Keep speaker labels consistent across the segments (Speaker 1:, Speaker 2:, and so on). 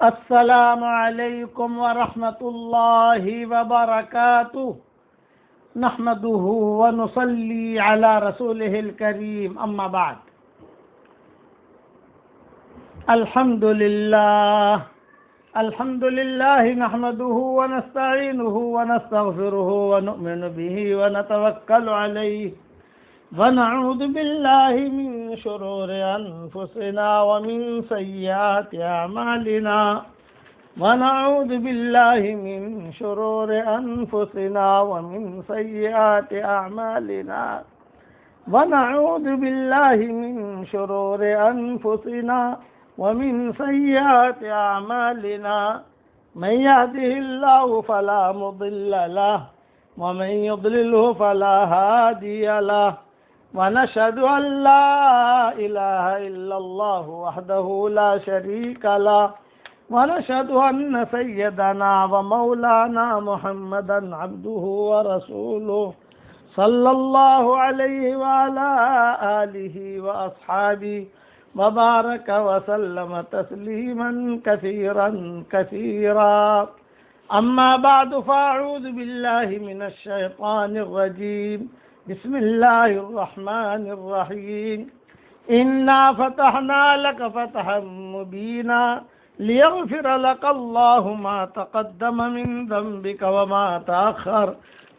Speaker 1: السلام علیکم ورحمۃ اللہ وبرکاتہ نحمده ونصلي على رسوله الكريم اما بعد الحمد لله نحمده ونستعينه ونستغفره ونؤمن به ونتوكل عليه ونعوذ بالله من شرور أنفسنا ومن سيئات أعمالنا ونعوذ بالله من شرور أنفسنا ومن سيئات أعمالنا ونعوذ بالله من شرور أنفسنا ومن سيئات أعمالنا من يهده الله فلا مضل له ومن يضلله فلا هادي له ونشهد أن لا إله إلا الله وحده لا شريك له ونشهد أن سيدنا ومولانا محمدا عبده ورسوله صلى الله عليه وعلى آله وأصحابه وبارك وسلم تسليما كثيرا كثيرا أما بعد فأعوذ بالله من الشيطان الرجيم بسم الله الرحمن الرحيم إنا فتحنا لك فتحا مبينا ليغفر لك الله ما تقدم من ذنبك وما تأخر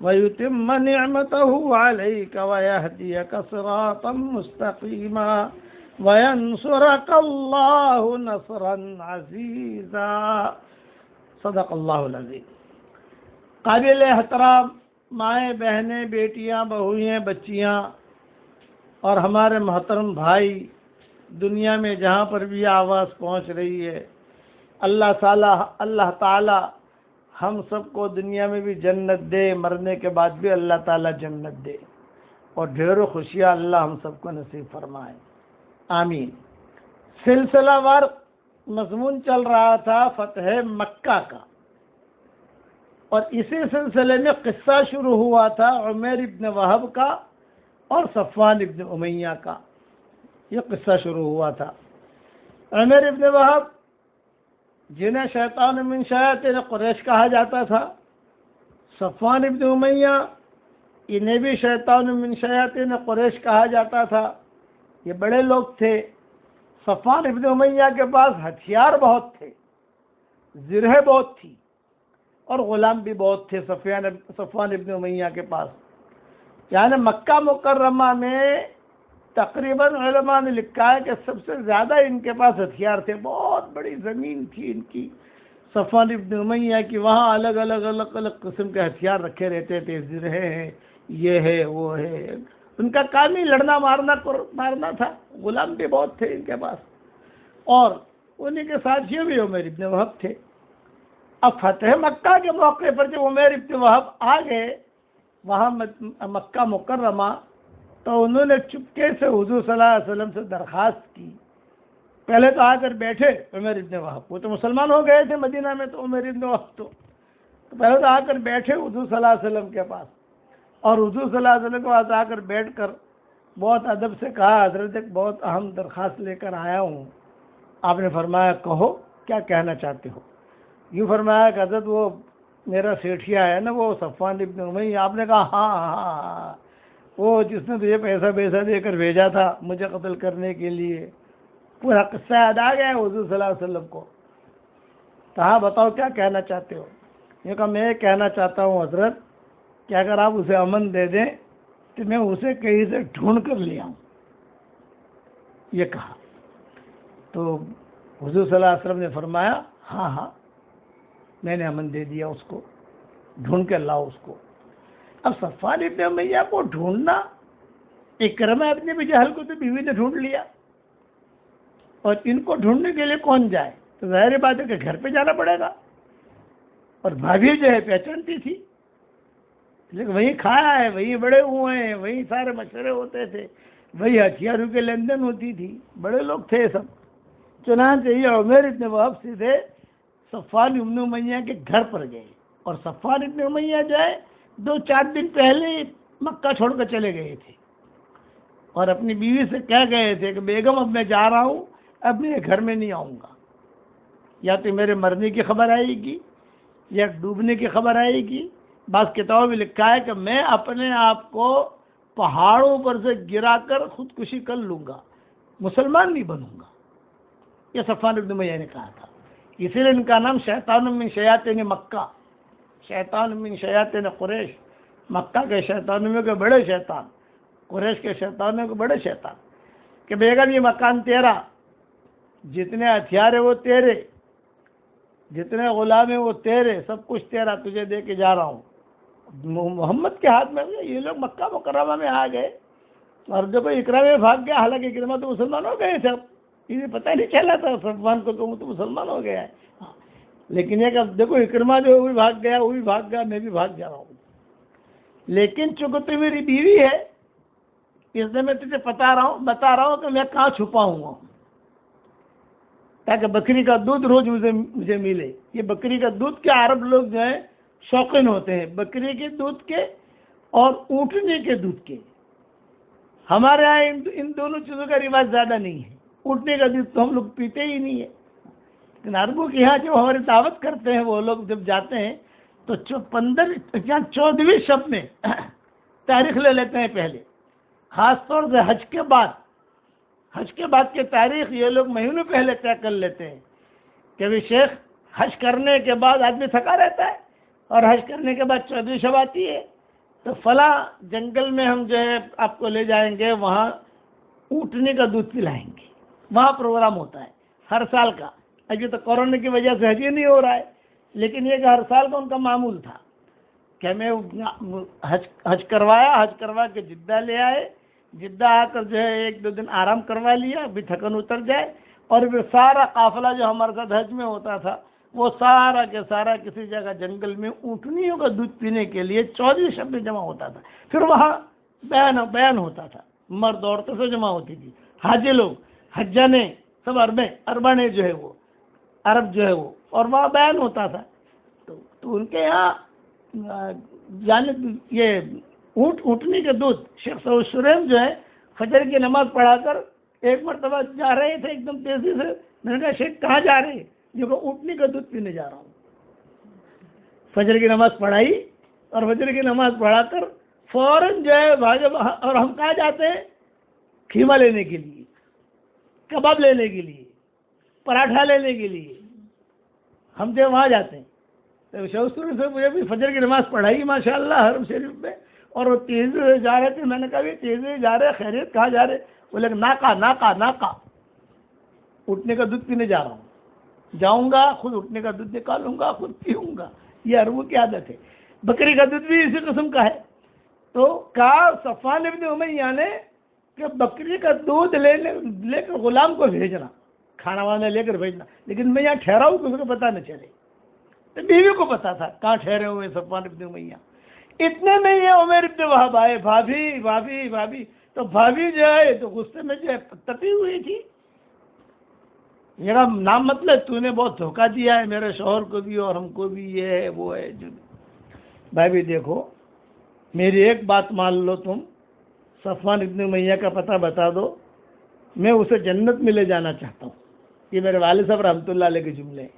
Speaker 1: ويتم نعمته عليك ويهديك صراطا مستقيما وينصرك الله نصرا عزيزا صدق اللہ العظیم. قابل احترام مائیں، بہنیں، بیٹیاں، بہوئیں، بچیاں اور ہمارے محترم بھائی، دنیا میں جہاں پر بھی آواز پہنچ رہی ہے، اللہ تعالی ہم سب کو دنیا میں بھی جنت دے، مرنے کے بعد بھی اللہ تعالی جنت دے اور ڈھیروں خوشیاں اللہ ہم سب کو نصیب فرمائے، آمین. سلسلہ وار مضمون چل رہا تھا فتح مکہ کا، اور اسی سلسلے میں قصہ شروع ہوا تھا عمیر ابن وہب کا اور صفوان ابن امیہ کا. یہ قصہ شروع ہوا تھا. عمیر ابن وہب جنہیں شیطان من شیاطین قریش کہا جاتا تھا، صفوان ابن امیہ انہیں بھی شیطان من شیاطین قریش کہا جاتا تھا. یہ بڑے لوگ تھے. صفوان ابن امیہ کے پاس ہتھیار بہت تھے، زرہ بہت تھی اور غلام بھی بہت تھے صفوان ابن امیہ کے پاس. یعنی مکہ مکرمہ میں تقریباً علماء نے لکھا ہے کہ سب سے زیادہ ان کے پاس ہتھیار تھے. بہت بڑی زمین تھی ان کی، صفوان ابن امیہ کی. وہاں الگ الگ قسم کے ہتھیار رکھے رہتے تھے، زرہ ہے، یہ ہے، وہ ہے. ان کا کام ہی لڑنا مارنا تھا. غلام بھی بہت تھے ان کے پاس، اور انہیں کے ساتھ یہ بھی عمیر ابن وہب تھے. اب فتح مکہ کے موقع پر جب عمیر ابن وہب آ گئے وہاں مکہ مکرمہ، تو انہوں نے چپکے سے حضور صلی اللہ علیہ وسلم سے درخواست کی. پہلے تو آ کر بیٹھے عمیر ابن وہب، وہ تو مسلمان ہو گئے تھے مدینہ میں، تو عمیر ابن وہب تو پہلے تو آ کر بیٹھے حضور صلی اللہ علیہ وسلم کے پاس، اور حضور صلی اللہ علیہ وسلم کے پاس آ کر بیٹھ کر بہت ادب سے کہا، حضرت ایک بہت اہم درخواست لے کر آیا ہوں. آپ نے فرمایا کہو کیا کہنا چاہتے ہو. یوں فرمایا کہ حضرت وہ میرا سیٹھیا ہے نا، وہ صفوان ابن امیہ. آپ نے کہا ہاں، وہ جس نے تجھے پیسہ دے کر بھیجا تھا مجھے قتل کرنے کے لیے. پورا قصہ یاد آ گیا حضور صلی اللہ علیہ وسلم کو. کہا بتاؤ کیا کہنا چاہتے ہو. یہ کہا میں کہنا چاہتا ہوں حضرت کہ اگر آپ اسے امن دے دیں تو میں اسے کہیں سے ڈھونڈ کر لے آؤں. یہ کہا تو حضور صلی اللہ علیہ وسلم نے فرمایا ہاں میں نے امن دے دیا، اس کو ڈھونڈ کر لاؤ اس کو. اب صفوان ابن امیہ کو ڈھونڈنا، اکرمہ ابن ابی جہل کو تو بیوی نے ڈھونڈ لیا، اور ان کو ڈھونڈنے کے لیے کون جائے؟ تو ظاہر بات ہے کہ گھر پہ جانا پڑے گا. اور بھابھی جو ہے پہچانتی تھی، لیکن وہیں کھایا ہے، وہیں بڑے ہوئے ہیں، وہیں سارے مشورے ہوتے تھے، وہی ہتھیاروں کے لین دین ہوتی تھی، بڑے لوگ تھے سب. چنانچہ یہ عمیر ابن وہب سیدھے صفوان ابن امیہ کے گھر پر گئے، اور صفوان ابن امیہ جو ہے 2-4 دن پہلے مکہ چھوڑ کر چلے گئے تھے، اور اپنی بیوی سے کہہ گئے تھے کہ بیگم اب میں جا رہا ہوں، اب میں گھر میں نہیں آؤں گا. یا تو میرے مرنے کی خبر آئے گی یا ڈوبنے کی خبر آئے گی. بعض کتابوں میں لکھا ہے کہ میں اپنے آپ کو پہاڑوں پر سے گرا کر خودکشی کر لوں گا، مسلمان نہیں بنوں گا. یہ صفوان ابن امیہ نے کہا تھا. اسی لیے ان کا نام شیطان من شیاطین مکہ، شیطان من شیاطین قریش، مکہ کے شیطانوں میں کے بڑے شیطان، قریش کے شیطانوں کے بڑے شیطان. کہ بیگم یہ مکان تیرا، جتنے ہتھیار ہیں وہ تیرے، جتنے غلام ہیں وہ تیرے، سب کچھ تیرا، تجھے دے کے جا رہا ہوں. محمد کے ہاتھ میں یہ لوگ مکہ مکرمہ میں آ گئے اور جب اکرمہ میں بھاگ گیا، حالانکہ اکرمہ تو مسلمان ہو گئے تھے، انہیں پتہ نہیں چلا تھا صفوان کو کہ وہ تو مسلمان ہو گیا ہے. لیکن یہ کہ دیکھو اکرمہ جو وہ بھی بھاگ گیا، وہ بھی بھاگ گیا، میں بھی بھاگ جا رہا ہوں. لیکن چونکہ تو میری بیوی ہے اس لیے میں تجھے بتا رہا ہوں کہ میں کہاں چھپا ہوں تاکہ بکری کا دودھ روز مجھے ملے. یہ بکری کا دودھ کے عرب لوگ جو ہیں شوقین ہوتے ہیں، بکری کے دودھ کے اور اونٹنی کے دودھ کے. ہمارے یہاں ان دونوں چیزوں کا رواج زیادہ نہیں ہے. اونٹنے کا دودھ تو ہم لوگ پیتے ہی نہیں ہے. لیکن عربوں کے یہاں جو ہماری دعوت کرتے ہیں وہ لوگ جب جاتے ہیں تو 14ویں شب میں تاریخ لے لیتے ہیں پہلے، خاص طور سے حج کے بعد کی تاریخ یہ لوگ مہینوں پہلے طے کر لیتے ہیں کہ بھی شیخ حج کرنے کے بعد آدمی تھکا رہتا ہے اور حج کرنے کے بعد 14ویں شب آتی ہے تو فلاں جنگل میں ہم جو ہے آپ کو لے جائیں گے، وہاں اونٹنے کا دودھ پلائیں گے. وہاں پروگرام ہوتا ہے ہر سال کا. ابھی تو کورونا کی وجہ سے حج ہی نہیں ہو رہا ہے، لیکن یہ کہ ہر سال کا ان کا معمول تھا کہ ہمیں حج کروا کے جدہ لے آئے، جدہ آ کر جو ہے 1-2 دن آرام کروا لیا، بھی تھکن اتر جائے، اور پھر سارا قافلہ جو ہمارے ساتھ حج میں ہوتا تھا وہ سارا کے سارا کسی جگہ جنگل میں اونٹنیوں کا دودھ پینے کے لیے 14ویں شب میں جمع ہوتا تھا. پھر وہاں بیان ہوتا تھا، مرد عورتوں سے جمع ہوتی تھی، حاجی لوگ، حجانے سب عربانے جو ہے وہ عرب جو ہے وہ، اور وہاں بیان ہوتا تھا. تو ان کے یہاں یہ اونٹنی کے دودھ شیخ سعود شریم جو ہے فجر کی نماز پڑھا کر ایک مرتبہ جا رہے تھے ایک دم تیزی سے. میں نے کہا شیخ کہاں جا رہے ہیں؟ جو کہ اونٹنی کا دودھ پینے جا رہا ہوں. فجر کی نماز پڑھائی اور فجر کی نماز پڑھا کر فوراً جو ہے بھاگے. اور ہم کہاں جاتے ہیں؟ کھیما لینے کے لیے، کباب لینے کے لیے، پراٹھا لینے کے لیے ہم جو وہاں جاتے ہیں. تو شوستر سے مجھے بھی فجر کی نماز پڑھائی ماشاء اللہ حرم شریف میں، اور وہ تیزی سے جا رہے تھے. میں نے کہا بھی تیزی سے جا رہے، خیریت کہاں جا رہے؟ بولے ناکا اٹھنے کا دودھ پینے جا رہا ہوں، جاؤں گا خود اٹھنے کا دودھ نکالوں گا، خود پیوں گا. یہ عربوں کی عادت ہے. بکری کا دودھ بھی اسی قسم کا ہے. تو کہا صفوان ابن امیہ نے کہ بکری کا دودھ لے کر غلام کو بھیجنا، کھانا وانا لے کر بھیجنا، لیکن میں یہاں ٹھہرا ہوں کسی کو پتہ نہ چلے. تو بیوی کو پتا تھا کہاں ٹھہرے ہوئے صفوان ابن امیہ. اتنے میں یہ عمیر ابن وہب آئے، بھابھی. تو بھابھی جو ہے تو غصے میں جو ہے تپی ہوئی تھی. میرا نام مطلب تو نے بہت دھوکہ دیا ہے میرے شوہر کو بھی اور ہم کو بھی، یہ ہے وہ ہے. بھابھی دیکھو میری ایک بات مان لو، تم صفوان ابن امیہ کا پتہ بتا دو، میں اسے جنت میں لے جانا چاہتا ہوں. یہ میرے والد صاحب رحمۃ اللہ علیہ کے جملے ہیں.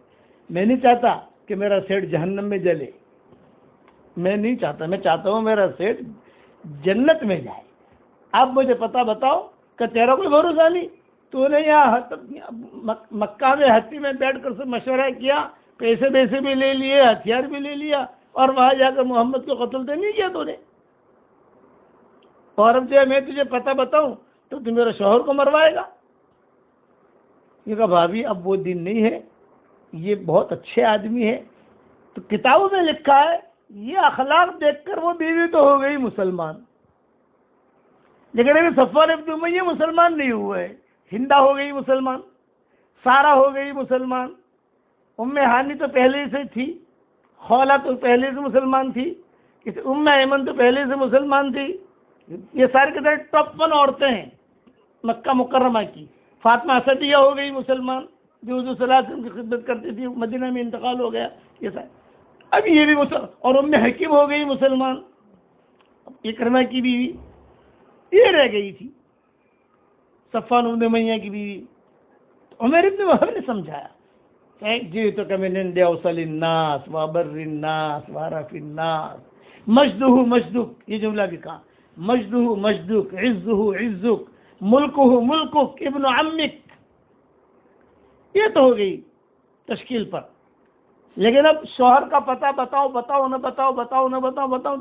Speaker 1: میں نہیں چاہتا کہ میرا سیٹ جہنم میں جلے، میں نہیں چاہتا، میں چاہتا ہوں میرا سیٹ جنت میں جائے. آپ مجھے پتہ بتاؤ کہ تیرا کوئی بھروسہ نہیں؟ تو نے یہاں مکہ میں ہتھی میں بیٹھ کر سے مشورہ کیا، پیسے بھی لے لیے، ہتھیار بھی لے لیا، اور وہاں جا کر محمد کو قتل تو نہیں کیا تو نے. اور اب جو ہے میں تجھے پتہ بتاؤں تو میرے شوہر کو مروائے گا. یہ کہا بھابھی اب وہ دن نہیں ہے، یہ بہت اچھے آدمی ہے. تو کتابوں میں لکھا ہے یہ اخلاق دیکھ کر وہ بیوی تو ہو گئی مسلمان، لیکن ابھی صفوان ابن امیہ مسلمان نہیں ہوئے. ہندا ہو گئی مسلمان، سارا ہو گئی مسلمان، ام ہانی تو پہلے سے تھی، خولا تو پہلے سے مسلمان تھی، ام ایمن تو پہلے سے مسلمان تھی. یہ سارے کے سارے ٹاپ 1 عورتیں ہیں مکہ مکرمہ کی. فاطمہ اسدیہ ہو گئی مسلمان، جو حضور صلی اللہ علیہ وسلم کی خدمت کرتی تھی، مدینہ میں انتقال ہو گیا. یہ سارے اب یہ بھی مسلمان. اور ام حکیم ہو گئی مسلمان، اکرمہ کی بیوی یہ رہ گئی تھی صفوان ابن امیہ کی بیوی. عمر ابن وہب نے سمجھایا جئتک من عند اوصل الناس وابر الناس وعرف الناس مجدہ مجدک، یہ جملہ بھی کہا، مجدہ مجدک، عزہ عزک، ملکہ ملکک، ابن عمک. یہ تو ہو گئی تشکیل پر. لیکن اب شوہر کا پتہ بتاؤ بتاؤ نہ بتاؤ بتاؤ نہ بتاؤ بتاؤ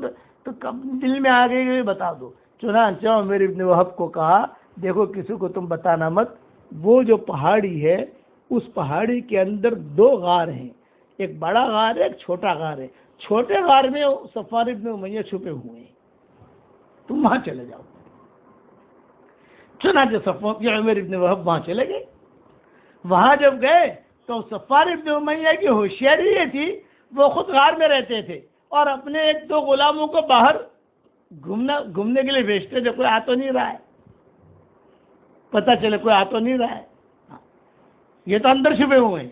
Speaker 1: تو کب دل میں آ گئی بتا دو. چنانچہ عمر ابن وہب کو کہا دیکھو کسی کو تم بتانا مت، وہ جو پہاڑی ہے اس پہاڑی کے اندر 2 غار ہیں، ایک بڑا غار ہے ایک چھوٹا غار ہے. چھوٹے غار میں صفوان ابن امیہ چھپے ہوئے ہیں، تم وہاں چلے جاؤ. چنانچہ عمر ابن وہب وہاں چلے گئے. وہاں جب گئے تو صفوان ابن امیہ کی ہوشیاری یہ تھی، وہ خود غار میں رہتے تھے اور اپنے 1-2 غلاموں کو باہر گھومنے کے لیے بھیجتے تھے. کوئی آ تو نہیں رہا ہے، پتہ چلے کوئی آ تو نہیں رہا ہے، یہ تو اندر چھپے ہوئے ہیں،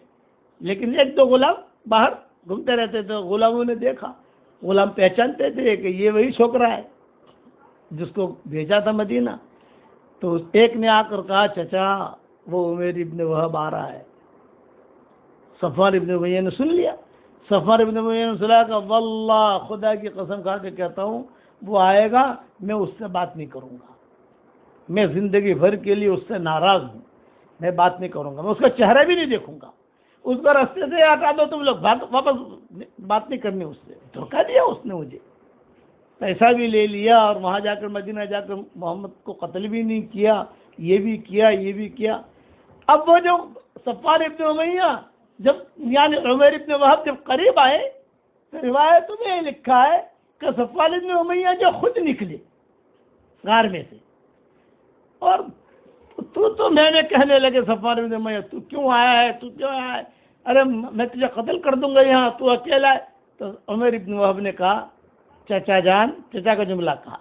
Speaker 1: لیکن 1-2 غلام باہر گھومتے رہتے تھے. غلاموں نے دیکھا، غلام پہچانتے تھے کہ یہ وہی چھوکرا ہے جس کو بھیجا تھا مدینہ. تو ایک نے آ کر کہا چچا وہ عمر ابن وہب آ رہا ہے. صفوان ابن امیہ نے سن لیا. صفوان ابن امیہ نے سنا کہ واللہ خدا کی قسم کھا کے کہتا ہوں وہ آئے گا میں اس سے بات نہیں کروں گا، میں زندگی بھر کے لیے اس سے ناراض ہوں، میں بات نہیں کروں گا، میں اس کا چہرہ بھی نہیں دیکھوں گا. اس کو راستے سے ہٹا دو تم لوگ، واپس بات نہیں کرنی. اس سے دھوکہ دیا اس نے مجھے، پیسہ بھی لے لیا اور وہاں جا کر مدینہ جا کر محمد کو قتل بھی نہیں کیا، یہ بھی کیا یہ بھی کیا. اب وہ جو صفوان ابن امیہ جب یعنی عمر ابن وہب جب قریب آئے تو روایتوں میں یہ لکھا ہے کہ صفوان ابن امیہ جو خود نکلے غار میں سے اور تو میں نے کہنے لگے صفوان ابن امیہ تو کیوں آیا ہے، تو کیوں آیا ہے، ارے میں تجھے قتل کر دوں گا یہاں، تو اکیلا ہے. تو عمر ابن وہب نے کہا چچا جان، چچا کا جملہ کہا،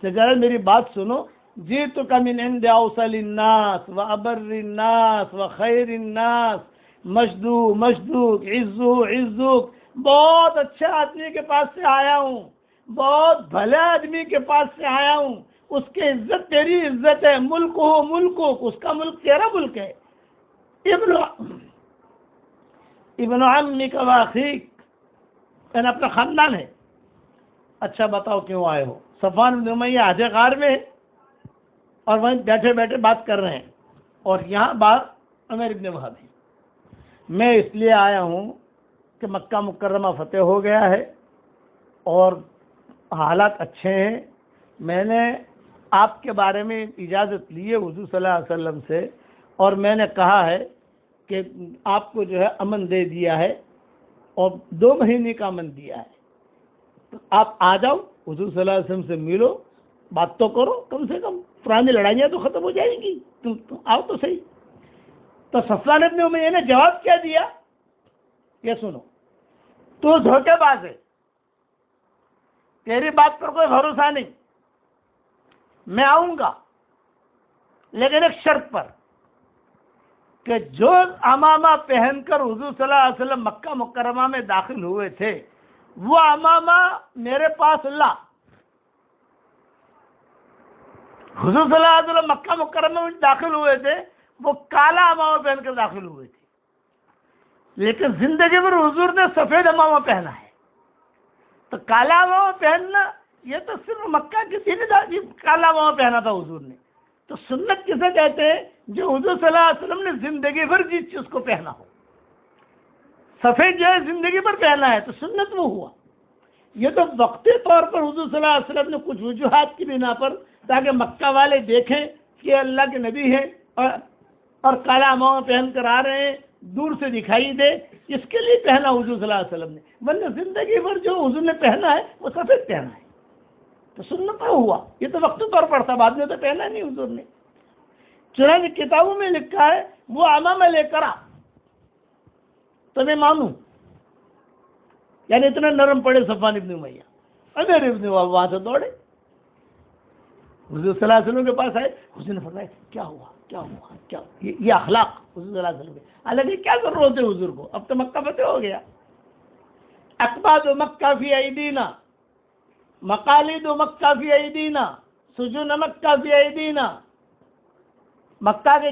Speaker 1: چچا جان میری بات سنو، جئتک من عند اوصل الناس وابر الناس وخیر الناس مجدو مجدوک عزو عزوک، بہت اچھے آدمی کے پاس سے آیا ہوں، بہت بھلے آدمی کے پاس سے آیا ہوں، اس کی عزت تیری عزت ہے، ملک ہو ملکک، اس کا ملک تیرا ملک ہے، ابن عمک واخیک، یعنی اپنا خاندان ہے. اچھا بتاؤ کیوں آئے ہو؟ صفوان بن امیہ آدھے غار میں اور وہیں بیٹھے بیٹھے بات کر رہے ہیں اور یہاں بات عمر ابن وہب ہے. میں اس لیے آیا ہوں کہ مکہ مکرمہ فتح ہو گیا ہے اور حالات اچھے ہیں. میں نے آپ کے بارے میں اجازت لی ہے حضور صلی اللہ علیہ وسلم سے اور میں نے کہا ہے کہ آپ کو جو ہے امن دے دیا ہے اور 2 مہینے کا امن دیا ہے. تو آپ آ جاؤ، حضور صلی اللہ علیہ وسلم سے ملو، بات تو کرو، کم سے کم پرانی لڑائیاں تو ختم ہو جائیں گی، تم آؤ تو صحیح. تو صفوان ابن امیہ نے جواب کیا دیا یہ سنو، تو دھوکے باز ہے، تیری بات پر کوئی بھروسہ نہیں، میں آؤں گا لیکن ایک شرط پر کہ جو امامہ پہن کر حضور صلی اللہ علیہ وسلم مکہ مکرمہ میں داخل ہوئے تھے وہ امامہ میرے پاس لا. حضور صلی اللہ علیہ وسلم مکہ مکرمہ میں داخل ہوئے تھے، وہ کالا امامہ پہن کر داخل ہوئے تھے، لیکن زندگی میں حضور نے سفید امامہ پہنا ہے. تو کالا امامہ پہننا یہ تو صرف مکہ کی تھی، کالا امامہ پہنا تھا حضور نے. تو سنت کسے کہتے ہیں؟ جو حضور صلی اللہ علیہ وسلم نے زندگی بھر جس چیز کو پہنا ہو. سفید جو ہے زندگی پر پہنا ہے تو سنت وہ ہوا. یہ تو وقتی طور پر حضور صلی اللہ علیہ وسلم نے کچھ وجوہات کی بنا پر تاکہ مکہ والے دیکھیں کہ اللہ کے نبی ہیں اور کالا امامہ پہن کر آ رہے ہیں، دور سے دکھائی دے، اس کے لیے پہنا حضور صلی اللہ علیہ وسلم نے. ورنہ زندگی بھر جو حضور نے پہنا ہے وہ سفید پہنا ہے تو سنت وہ ہوا. یہ تو وقتی طور پر تھا، بعد میں تو پہنا نہیں حضور نے. چنانچہ کتابوں میں لکھا ہے وہ امامہ لے کر آ تو میں مانوں. یعنی اتنا نرم پڑے صفوان ابن امیہ. عمر ابن وہب وہاں سے دوڑے حضور صلی اللہ علیہ وسلم کے پاس آئے. حضور نے فرمایا کیا ہوا کیا ہوا کیا؟ یہ اخلاق حضور صلی اللہ علیہ وسلم کے. حالانکہ کیا ضرورت ہے حضور کو، اب تو مکہ فتح ہو گیا. اقباد مکہ فی ایدینا، مقالید مکہ فی ایدینا، سجون مکہ فی ایدینا. مکہ کے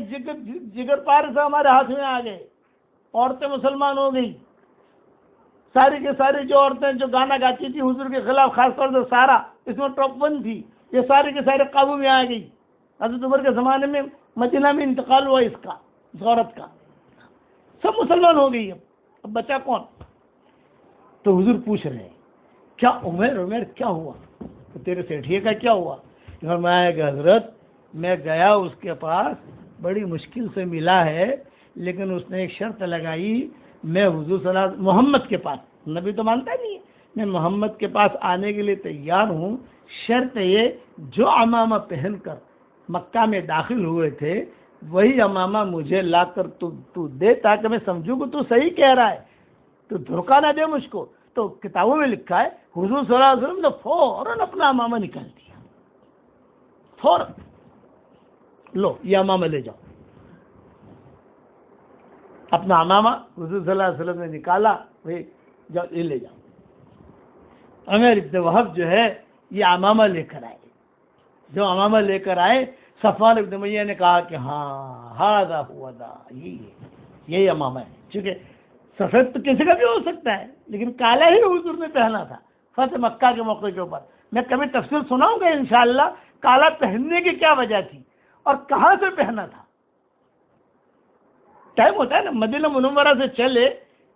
Speaker 1: جگر پار سے ہمارے ہاتھ میں آ گئے. عورتیں مسلمان ہو گئی، ساری کے ساری جو عورتیں جو گانا گاتی تھی حضور کے خلاف، خاص طور سے سارا اس میں ٹاپ 1 تھی، یہ ساری کے سارے قابو میں آ گئی۔ حضرت عمر کے زمانے میں مدینہ میں انتقال ہوا اس عورت کا، سب مسلمان ہو گئی۔ اب بچا کون؟ تو حضور پوچھ رہے ہیں کیا عمر کیا ہوا؟ تو تیرے سیٹھیے کا کیا ہوا؟ فرمایا کہ حضرت میں گیا اس کے پاس، بڑی مشکل سے ملا ہے، لیکن اس نے ایک شرط لگائی، میں حضور صلی اللہ علیہ وسلم محمد کے پاس، نبی تو مانتا نہیں ہے، میں محمد کے پاس آنے کے لیے تیار ہوں، شرط یہ جو عمامہ پہن کر مکہ میں داخل ہوئے تھے وہی عمامہ مجھے لا کر تو دے، تاکہ میں سمجھوں کہ تو صحیح کہہ رہا ہے، تو دھوکہ نہ دے مجھ کو۔ تو کتابوں میں لکھا ہے حضور صلی اللہ علیہ وسلم نے فوراً اپنا عمامہ نکال دیا، فوراً، لو یہ عمامہ لے جاؤ۔ اپنا عمامہ حضور صلی اللہ علیہ وسلم نے نکالا، جاؤ یہ لے جاؤ۔ عمر ابن وہب جو ہے یہ عمامہ لے کر آئے، جو عمامہ لے کر آئے، صفوان ابن امیہ نے کہا کہ ہاں ھذا ھو ذا، یہی عمامہ ہے، چونکہ سفید تو کسی کا بھی ہو سکتا ہے، لیکن کالا ہی حضور نے پہنا تھا فتح مکہ کے موقع کے اوپر۔ میں کبھی تفصیل سناؤں گا انشاءاللہ کالا پہننے کی کیا وجہ تھی اور کہاں سے پہنا تھا۔ ٹائم ہوتا ہے نا، مدینہ منورہ سے چلے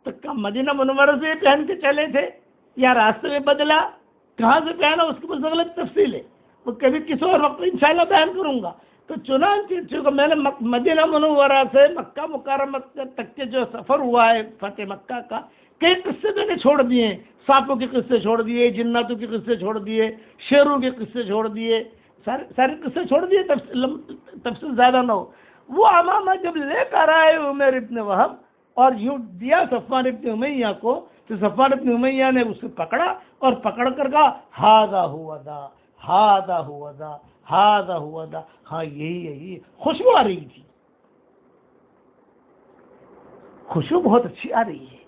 Speaker 1: تو مدینہ منورہ سے پہن کے چلے تھے یا راستے میں بدلا، کہاں سے پہنا اس کی بس غلط تفصیل ہے، وہ کبھی کسی اور وقت انشاءاللہ بیان کروں گا۔ تو چنانچہ میں نے مدینہ منورہ سے مکہ مکرمہ تک کے جو سفر ہوا ہے فتح مکہ کا، کئی قصے میں نے چھوڑ دیے، سانپوں کے قصے چھوڑ دیے، جناتوں کے قصے چھوڑ دیے، شیروں کے قصے چھوڑ دیے، سارے قصے چھوڑ دیے، تفصیل زیادہ نہ ہو۔ وہ عمامہ جب لے کر آئے عمر ابن وہب اور یوں دیا صفوان ابن امیہ کو، تو صفوان ابن امیہ نے اسے پکڑا اور پکڑ کر کہا ھذا ھو ذا، ھذا ھو ذا، ھذا ھو ذا، ہاں یہی خوشبو آ رہی تھی، خوشبو بہت اچھی آ رہی ہے۔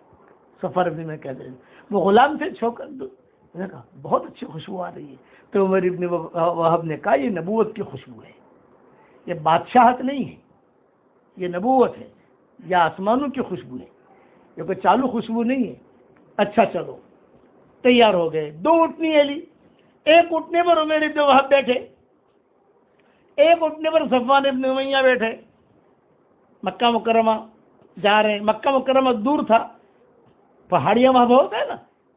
Speaker 1: صفوان ابن امیہ کہتے ہیں وہ غلام سے چھوکر نے کہا بہت اچھی خوشبو آ رہی ہے۔ تو عمر ابن وہب نے کہا یہ نبوت کی خوشبو ہے، یہ بادشاہت نہیں ہے، یہ نبوت ہے، یہ آسمانوں کی خوشبو ہے، یہ کوئی چالو خوشبو نہیں ہے۔ اچھا چلو تیار ہو گئے، 2 اونٹنی لی، ایک اونٹنے پر عمر ابن وہب بیٹھے، ایک اونٹنے پر صفوان ابن امیہ بیٹھے، مکہ مکرمہ جا رہے ہیں۔ مکہ مکرمہ دور تھا، پہاڑیاں وہاں بہت ہے نا،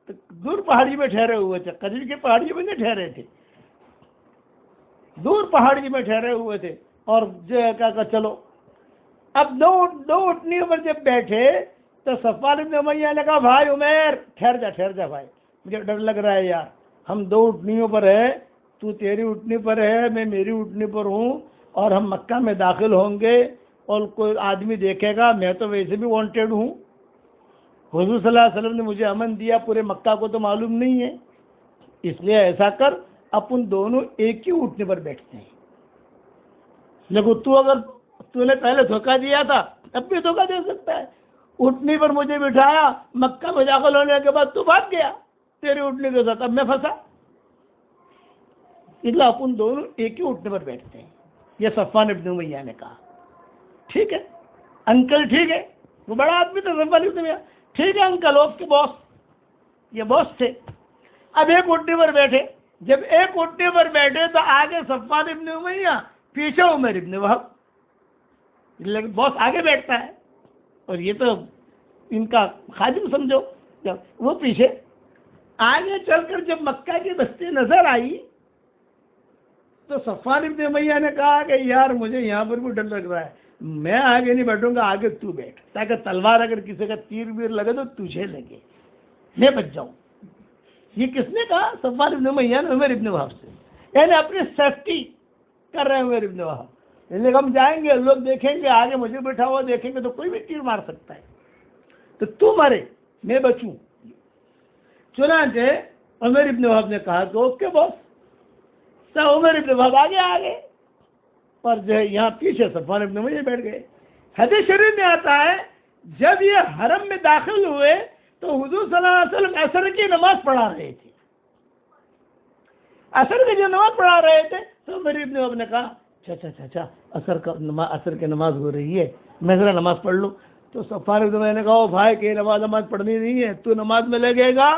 Speaker 1: تو دور پہاڑی میں ٹھہرے ہوئے تھے، قریب کے پہاڑی میں نہیں ٹھہرے تھے، دور پہاڑی میں ٹھہرے ہوئے تھے۔ اور جو ہے کہا چلو، اب دو اونٹنیوں پر جب بیٹھے تو صفوان ابن امیہ نے کہا بھائی عمر ٹھہر جا بھائی، مجھے ڈر لگ رہا ہے یار، ہم 2 اونٹنیوں پر ہے، تو تیری اونٹنی پر ہے، میں میری اونٹنی پر ہوں، اور ہم مکہ میں داخل ہوں گے اور کوئی آدمی دیکھے گا، میں تو ویسے بھی وانٹیڈ ہوں، حضور صلی اللہ علیہ وسلم نے مجھے امن دیا، پورے مکہ کو تو معلوم نہیں ہے، اس لیے ایسا کر اپن دونوں ایک ہی اونٹنے پر بیٹھتے ہیں۔ لیکن اگر تو نے پہلے دھوکہ دیا تھا اب بھی دھوکہ دے سکتا ہے، اونٹنی پر مجھے بٹھایا، مکہ میں داخل ہونے کے بعد تو بھاگ گیا تیری اونٹنی کے ساتھ، اب میں پھنسا، اس لیے اپن دونوں ایک ہی اونٹنے پر بیٹھتے ہیں۔ یہ صفوان ابن امیہ نے کہا ٹھیک ہے انکل، ٹھیک ہے، وہ بڑا آدمی تھا صفوان ابن امیہ، ٹھیک ہے انکل، آپ کے باس، یہ باس تھے۔ اب ایک اونٹنی پر بیٹھے، جب ایک اونٹنی پر بیٹھے تو آگے صفوان ابن امیہ، پیچھے عمر ابن وہب، لیکن باس آگے بیٹھتا ہے اور یہ تو ان کا خادم سمجھو، جب وہ پیچھے آگے چل کر جب مکہ کی بستی نظر آئی تو صفوان ابن امیہ نے کہا کہ یار مجھے یہاں پر بھی ڈر لگ رہا ہے، میں آگے نہیں بیٹھوں گا، آگے تو بیٹھ، تاکہ تلوار اگر کسی کا تیر ویر لگے تو تجھے لگے، میں بچ جاؤں۔ یہ کس نے کہا؟ صفوان ابن امیہ نے عمر ابن وہب سے، یعنی اپنی سیفٹی کر رہے ہیں عمر ابن وہب، یعنی ہم جائیں گے لوگ دیکھیں گے آگے مجھے بیٹھا ہوا دیکھیں گے تو کوئی بھی تیر مار سکتا ہے، تو مرے میں بچوں۔ چنانچہ عمر ابن وہب نے کہا کہ اوکے باس، تو عمر ابن وہب آگے اور جو ہے یہاں پیچھے صفوان ابن امیہ بیٹھ گئے۔ حدیث شریف میں آتا ہے جب یہ حرم میں داخل ہوئے تو حضور صلی اللہ علیہ وسلم عصر کی نماز پڑھا رہے تھے، عصر کی جو نماز پڑھا رہے تھے تو عمر ابن وہب نے کہا اچھا عصر کی نماز ہو رہی ہے، میں ذرا نماز پڑھ لوں۔ تو صفوان بن امیہ نے کہا بھائی کہ نماز پڑھنی نہیں ہے، تو نماز میں لگے گا،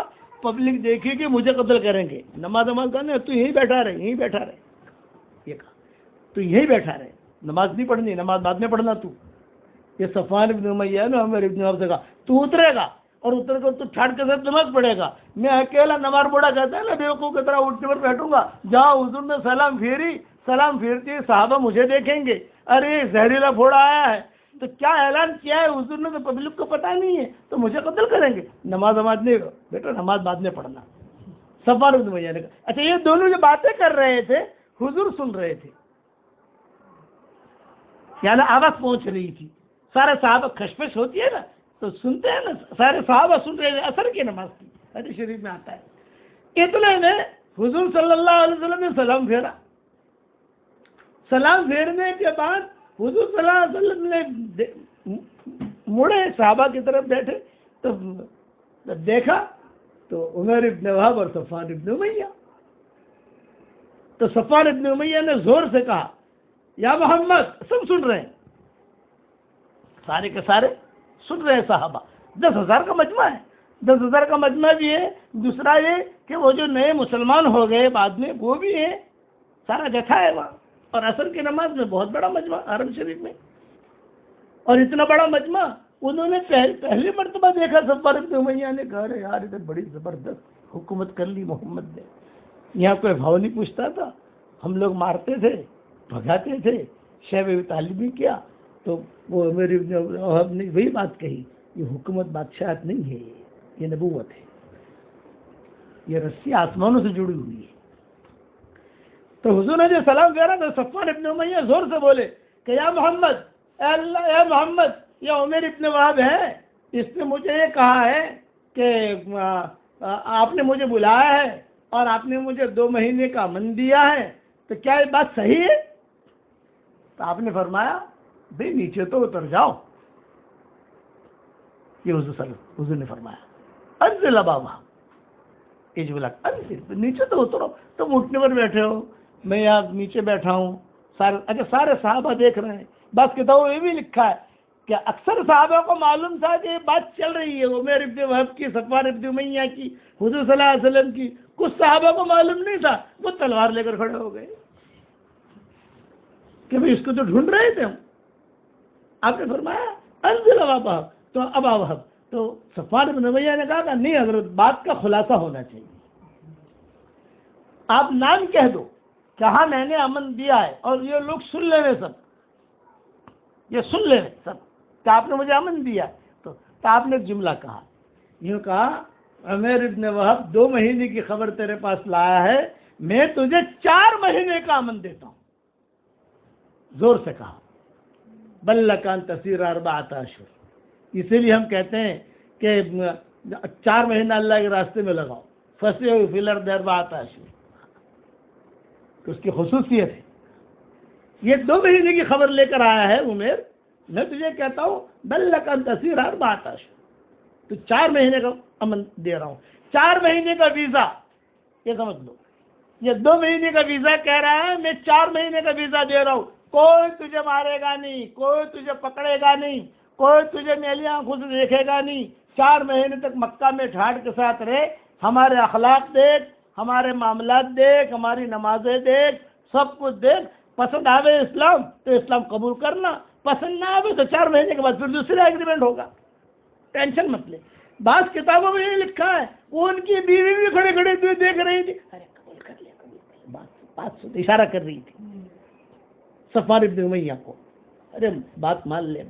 Speaker 1: پبلک دیکھے کہ مجھے قتل کریں گے، نماز کرنے تو یہیں بیٹھا رہے، یہیں بیٹھا رہے، یہ کہا تو یہیں بیٹھا رہے، نماز نہیں پڑھنی، نماز بعد میں پڑھنا تو۔ یہ صفوان بن امیہ نے عمر بن وہب سے کہا تو اترے گا اور اتر کر تو ٹھاٹ کے ساتھ نماز پڑھے گا، میں اکیلا نمار بوڑھا کہتا ہے نا بیوقوف کی طرح اٹھنے پر بیٹھوں گا، جہاں حضور نے سلام پھیری، سلام پھیرتے صحابہ مجھے دیکھیں گے، ارے زہریلا پھوڑا آیا ہے، تو کیا اعلان کیا ہے حضور نے، تو پبلک کو پتہ نہیں ہے تو مجھے قتل کریں گے، نماز نہیں بیٹا، نماز بعد میں پڑھنا۔ صفوان بن امیہ نے کہا اچھا، یہ دونوں جو باتیں کر رہے تھے حضور سن رہے تھے، یعنی آواز پہنچ رہی تھی، سارے صحابہ کشمش ہوتی ہے نا تو سنتے ہیں نا، سارے صحابہ سن رہے تھے، اثر کی نماز کی، حدیث شریف میں آتا ہے۔ اتنے میں حضور صلی اللہ علیہ وسلم نے سلام پھیرا، سلام پھیرنے کے بعد حضور صلی اللہ علیہ وسلم نے مڑے صحابہ کی طرف بیٹھے تو دیکھا تو عمر بن وہب اور صفوان بن امیہ، تو صفوان بن امیہ نے زور سے کہا یا محمد، سب سن رہے ہیں، سارے کے سارے سن رہے ہیں صحابہ، 10,000 کا مجمع ہے، 10,000 کا مجمع بھی ہے، دوسرا یہ کہ وہ جو نئے مسلمان ہو گئے بعد میں وہ بھی ہے، سارا جتھا ہے وہاں، اور عصر کی نماز میں بہت بڑا مجمع حرم شریف میں، اور اتنا بڑا مجمع انہوں نے پہلی مرتبہ دیکھا۔ صفوان بن امیہ نے کہا ارے یار ادھر بڑی زبردست حکومت کر لی محمد نے، یہاں کوئی بھاؤ نہیں پوچھتا تھا، ہم لوگ مارتے تھے، بھگاتے تھے، شیب تعلیم بھی کیا، تو وہ میری وہب نے وہی بات کہی، یہ حکومت بادشاہت نہیں ہے، یہ نبوت ہے، یہ رسی آسمانوں سے جڑی ہوئی ہے۔ تو حضور نے جو سلام پھیرا تو صفوان ابن امیہ زور سے بولے کہ یا محمد، اے اللہ، اے محمد، یہ عمر ابن وہب ہے، اس نے مجھے یہ کہا ہے کہ آپ نے مجھے بلایا ہے اور آپ نے مجھے 2 مہینے کا امن دیا ہے، تو کیا یہ بات صحیح ہے؟ تو آپ نے فرمایا بھئی نیچے تو اتر جاؤ، یہ حضور نے فرمایا انزل ابا وہب، انزل، نیچے تو اترو، تم اٹھنے پر بیٹھے ہو، میں یہاں نیچے بیٹھا ہوں، سارے صحابہ دیکھ رہے ہیں۔ بعض کتابوں میں یہ بھی لکھا ہے کہ اکثر صحابہ کو معلوم تھا کہ یہ بات چل رہی ہے عمر ابن وہب کی، صفوان ابن امیہ کی، حضور صلی اللہ علیہ وسلم کی، کچھ صحابہ کو معلوم نہیں تھا، وہ تلوار لے کر کھڑے ہو گئے کہ بھئی اس کو تو ڈھونڈ رہے تھے ہم۔ آپ نے فرمایا انزل ابا وہب، تو ابا وہب، تو صفوان بن امیہ نے کہا کہ نہیں حضرت، بات کا خلاصہ ہونا چاہیے، آپ نام کہہ دو کہ ہاں میں نے امن دیا ہے، اور یہ لوگ سن لے رہے، سب یہ سن لے رہے سب کہ آپ نے مجھے امن دیا ہے۔ تو آپ نے ایک جملہ کہا، یوں کہا عمر ابن وہب 2 مہینے کی خبر تیرے پاس لایا ہے، میں تجھے 4 مہینے کا امن دیتا ہوں، زور سے کہا، بل لک ان تسیر 4 اشہر، اسی لیے ہم کہتے ہیں کہ 4 مہینہ اللہ کے راستے میں لگاؤ، فسیحوا فی الارض 4 اشہر، تو اس کی خصوصیت ہے، یہ 2 مہینے کی خبر لے کر آیا ہے عمر، میں تجھے کہتا ہوں بل لک ان تسیر 4 اشہر، تو 4 مہینے کا امن دے رہا ہوں، 4 مہینے کا ویزا، یہ سمجھ لو، یہ 2 مہینے کا ویزا کہہ رہا ہے، میں 4 مہینے کا ویزا دے رہا ہوں، کوئی تجھے مارے گا نہیں، کوئی تجھے پکڑے گا نہیں، کوئی تجھے میلی آنکھوں سے دیکھے گا نہیں، 4 مہینے تک مکہ میں ٹھاٹ کے ساتھ رہے، ہمارے اخلاق دیکھ، ہمارے معاملات دیکھ، ہماری نمازیں دیکھ، سب کچھ دیکھ، پسند آوے اسلام تو اسلام قبول کرنا، پسند نہ آوے تو 4 مہینے کے بعد پھر دوسرا ایگریمنٹ ہوگا، ٹینشن مت لے۔ بعض کتابوں میں یہ لکھا ہے وہ ان کی بیوی بھی کھڑے کھڑے دیکھ رہی تھی، ارے قبول کر لے، بات اشارہ کر رہی تھی صفوان ابن امیہ کو، ارے بات مان لے،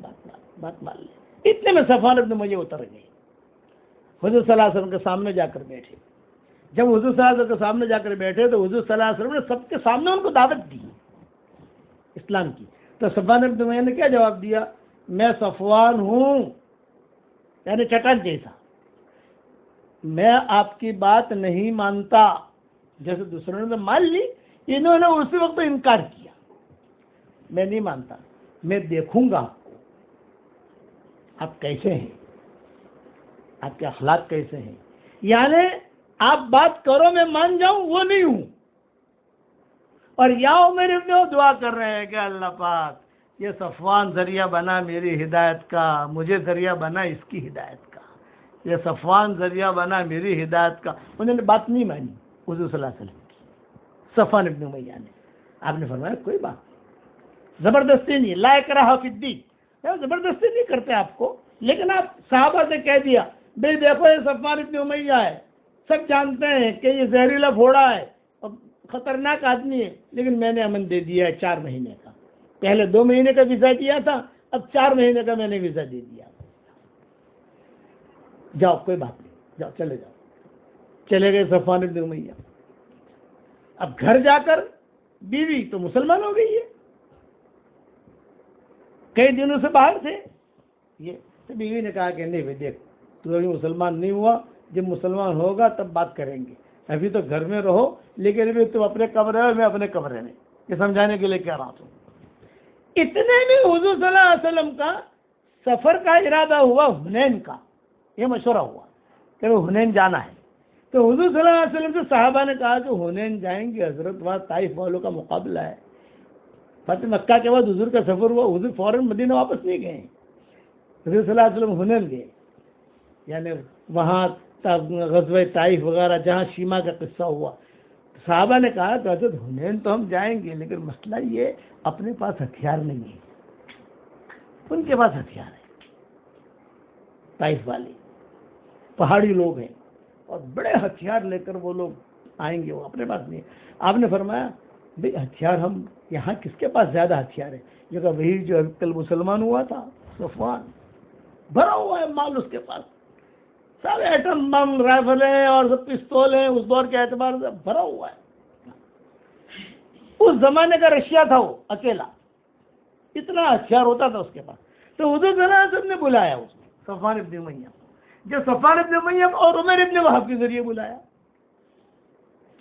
Speaker 1: بات مان لے۔ اتنے میں صفوان ابن امیہ اتر گئے، حضور صلی اللہ علیہ وسلم کے سامنے جا کر بیٹھے۔ جب حضور صلی اللہ علیہ وسلم کے سامنے جا کر بیٹھے تو حضور صلی اللہ علیہ وسلم نے سب کے سامنے ان کو دعوت دی اسلام کی، تو صفوان ابن امیہ نے کیا جواب دیا؟ میں صفوان ہوں، یعنی چٹان جیسا، میں آپ کی بات نہیں مانتا، جیسے دوسروں نے مان لی، انہوں نے اسی وقت انکار کیا، میں نہیں مانتا، میں دیکھوں گا آپ کو، آپ کیسے ہیں، آپ کے اخلاق کیسے ہیں، یعنی آپ بات کرو میں مان جاؤں وہ نہیں ہوں۔ اور یا عمر ابن وہ دعا کر رہے ہیں کہ اللہ پاک یہ صفوان ذریعہ بنا میری ہدایت کا، مجھے ذریعہ بنا اس کی ہدایت کا، یہ صفوان ذریعہ بنا میری ہدایت کا. انہوں نے بات نہیں مانی حضور صلی اللہ علیہ وسلم کی، صفوان ابن امیہ نے. آپ نے فرمایا کوئی بات نہیں، زبردستی نہیں، لا اکراہ فی الدین، زبردستی نہیں کرتے آپ کو، لیکن آپ صحابہ سے کہہ دیا بھئی دیکھو یہ صفوان ابن امیہ ہے، سب جانتے ہیں کہ یہ زہریلا پھوڑا ہے اور خطرناک آدمی ہے، لیکن میں نے امن دے دیا ہے 4 مہینے کا. پہلے 2 مہینے کا ویزا دیا تھا، اب 4 مہینے کا میں نے ویزا دے دیا. جاؤ کوئی بات نہیں، جاؤ چلے جاؤ. چلے گئے صفوان ابن امیہ. اب گھر جا کر بیوی تو مسلمان ہو گئی ہے، کئی دنوں سے باہر تھے یہ. تو بیوی نے کہا کہ نہیں بھائی دیکھ، تو ابھی مسلمان نہیں ہوا، جب مسلمان ہوگا تب بات کریں گے، ابھی تو گھر میں رہو، لیکن ابھی تم اپنے کمرے میں، میں اپنے کمرے میں. یہ سمجھانے کے لیے کہہ رہا ہوں. اتنے میں حضور صلی اللہ علیہ وسلم کا سفر کا ارادہ ہوا حنین کا. یہ مشورہ ہوا کہ وہ حنین جانا ہے. تو حضور صلی اللہ علیہ وسلم سے صحابہ نے کہا کہ حنین جائیں گے حضرت، وہاں طائف والوں کا مقابلہ ہے. فتح مکہ کے بعد حضور کا سفر ہوا، حضور فوراً مدینہ واپس نہیں گئے. حضور صلی اللہ علیہ وسلم حنین گئے، یعنی وہاں غزوہ طائف وغیرہ جہاں شیما کا قصہ ہوا. صحابہ نے کہا کہ حضرت حنین تو ہم جائیں گے، لیکن مسئلہ یہ اپنے پاس ہتھیار نہیں ہے. ان کے پاس ہتھیار ہے، طائف والے پہاڑی لوگ ہیں اور بڑے ہتھیار لے کر وہ لوگ آئیں گے، وہ اپنے پاس نہیں ہے. آپ نے فرمایا بھئی ہتھیار ہم یہاں کس کے پاس زیادہ ہتھیار ہے؟ یہ کہ وہی جو کل مسلمان ہوا تھا صفوان، بھرا ہوا ہے مال اس کے پاس، سارے ایٹم بم رائفلیں اور سب پستول ہیں، اس دور کے اعتبار سے بھرا ہوا ہے. اس زمانے کا رشیا تھا وہ اکیلا، اتنا ہتھیار ہوتا تھا اس کے پاس. تو حضور صلی اللہ علیہ وسلم نے بلایا اس کو، صفوان ابن امیہ، جو صفوان ابن امیہ اور عمر ابن وہب کے ذریعے بلایا.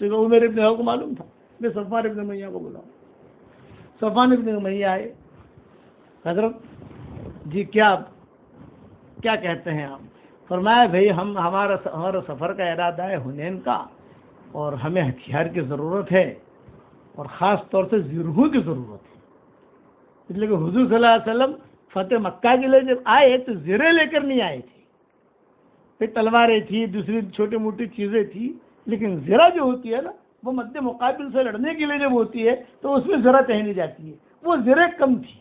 Speaker 1: کیونکہ عمر ابن وہب کو معلوم تھا میں صفوان ابن امیہ کو بلاؤں. صفوان ابن امیہ آئے. حضرت جی کیا کہتے ہیں آپ؟ فرمایا بھئی ہمارا سفر کا ارادہ ہے حنین کا، اور ہمیں ہتھیار کی ضرورت ہے، اور خاص طور سے زرہوں کی ضرورت ہے. اس لیے کہ حضور صلی اللہ علیہ وسلم فتح مکہ کے لیے جب آئے تو زرے لے کر نہیں آئے تھے. پھر تلواریں تھی، دوسری چھوٹی موٹی چیزیں تھی، لیکن زرہ جو ہوتی ہے نا، وہ مد مقابل سے لڑنے کے لیے جب ہوتی ہے تو اس میں زرہ پہنی جاتی ہے. وہ زرہ کم تھی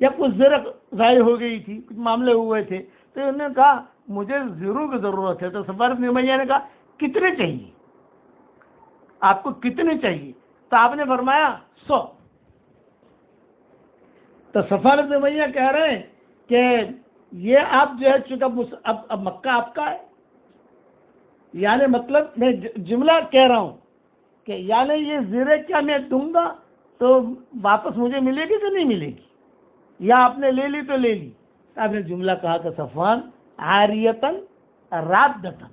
Speaker 1: یا کچھ زرہ ضائع ہو گئی تھی، کچھ معاملے ہوئے تھے، تو انہوں نے کہا مجھے زروں کی ضرورت ہے. تو صفوان ابن امیہ نے کہا کتنے چاہیے آپ کو، کتنے چاہیے؟ تو آپ نے فرمایا 100. تو صفوان ابن امیہ کہہ رہے ہیں کہ یہ آپ جو ہے چونکہ اب مکہ آپ کا ہے، یعنی مطلب میں جملہ کہہ رہا ہوں کہ یعنی یہ زرے کیا میں دوں گا تو واپس مجھے ملے گی کہ نہیں ملے گی، یا آپ نے لے لی تو لے لی. آپ نے جملہ کہا کہ صفوان عاریتاً رادتاً،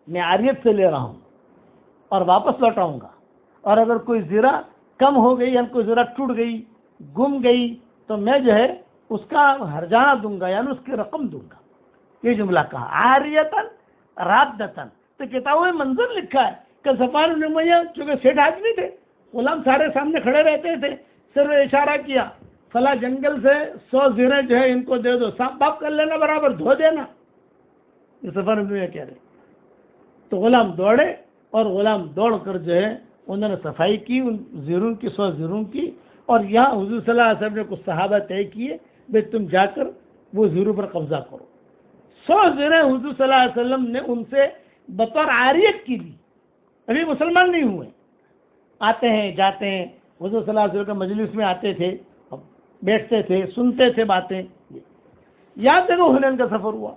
Speaker 1: میں عاریت سے لے رہا ہوں اور واپس لوٹاؤں گا، اور اگر کوئی زرہ کم ہو گئی یا کوئی زرہ ٹوٹ گئی، گم گئی، تو میں جو ہے اس کا ہرجانہ دوں گا، یعنی اس کی رقم دوں گا. یہ جملہ کہا عاریتاً رادتاً. تو کتابوں میں منظر لکھا ہے کہ صفوان بن امیہ چونکہ سیٹھ آدمی تھے، غلام سارے سامنے کھڑے رہتے تھے، صرف اشارہ کیا فلاں جنگل سے 100 زرے جو ہے ان کو دے دو، صاف باپ کر لینا، برابر دھو دینا. یہ صفوان بن امیہ کہہ رہے. تو غلام دوڑے، اور غلام دوڑ کر جو ہے انہوں نے صفائی کی ان زروں کی، 100 زروں کی. اور یہاں حضور صلی اللہ علیہ وسلم نے کچھ صحابہ طے کیے بھائی تم جا کر وہ زروں پر قبضہ کرو. 100 زریں حضور صلی اللہ علیہ وسلم نے ان سے بطور عاریت کی لی. ابھی مسلمان نہیں ہوئے، آتے ہیں جاتے ہیں، حضور صلی اللہ علیہ وسلم کے مجلس میں آتے تھے، بیٹھتے تھے، سنتے تھے باتیں. یاد دیکھو حنین کا سفر ہوا.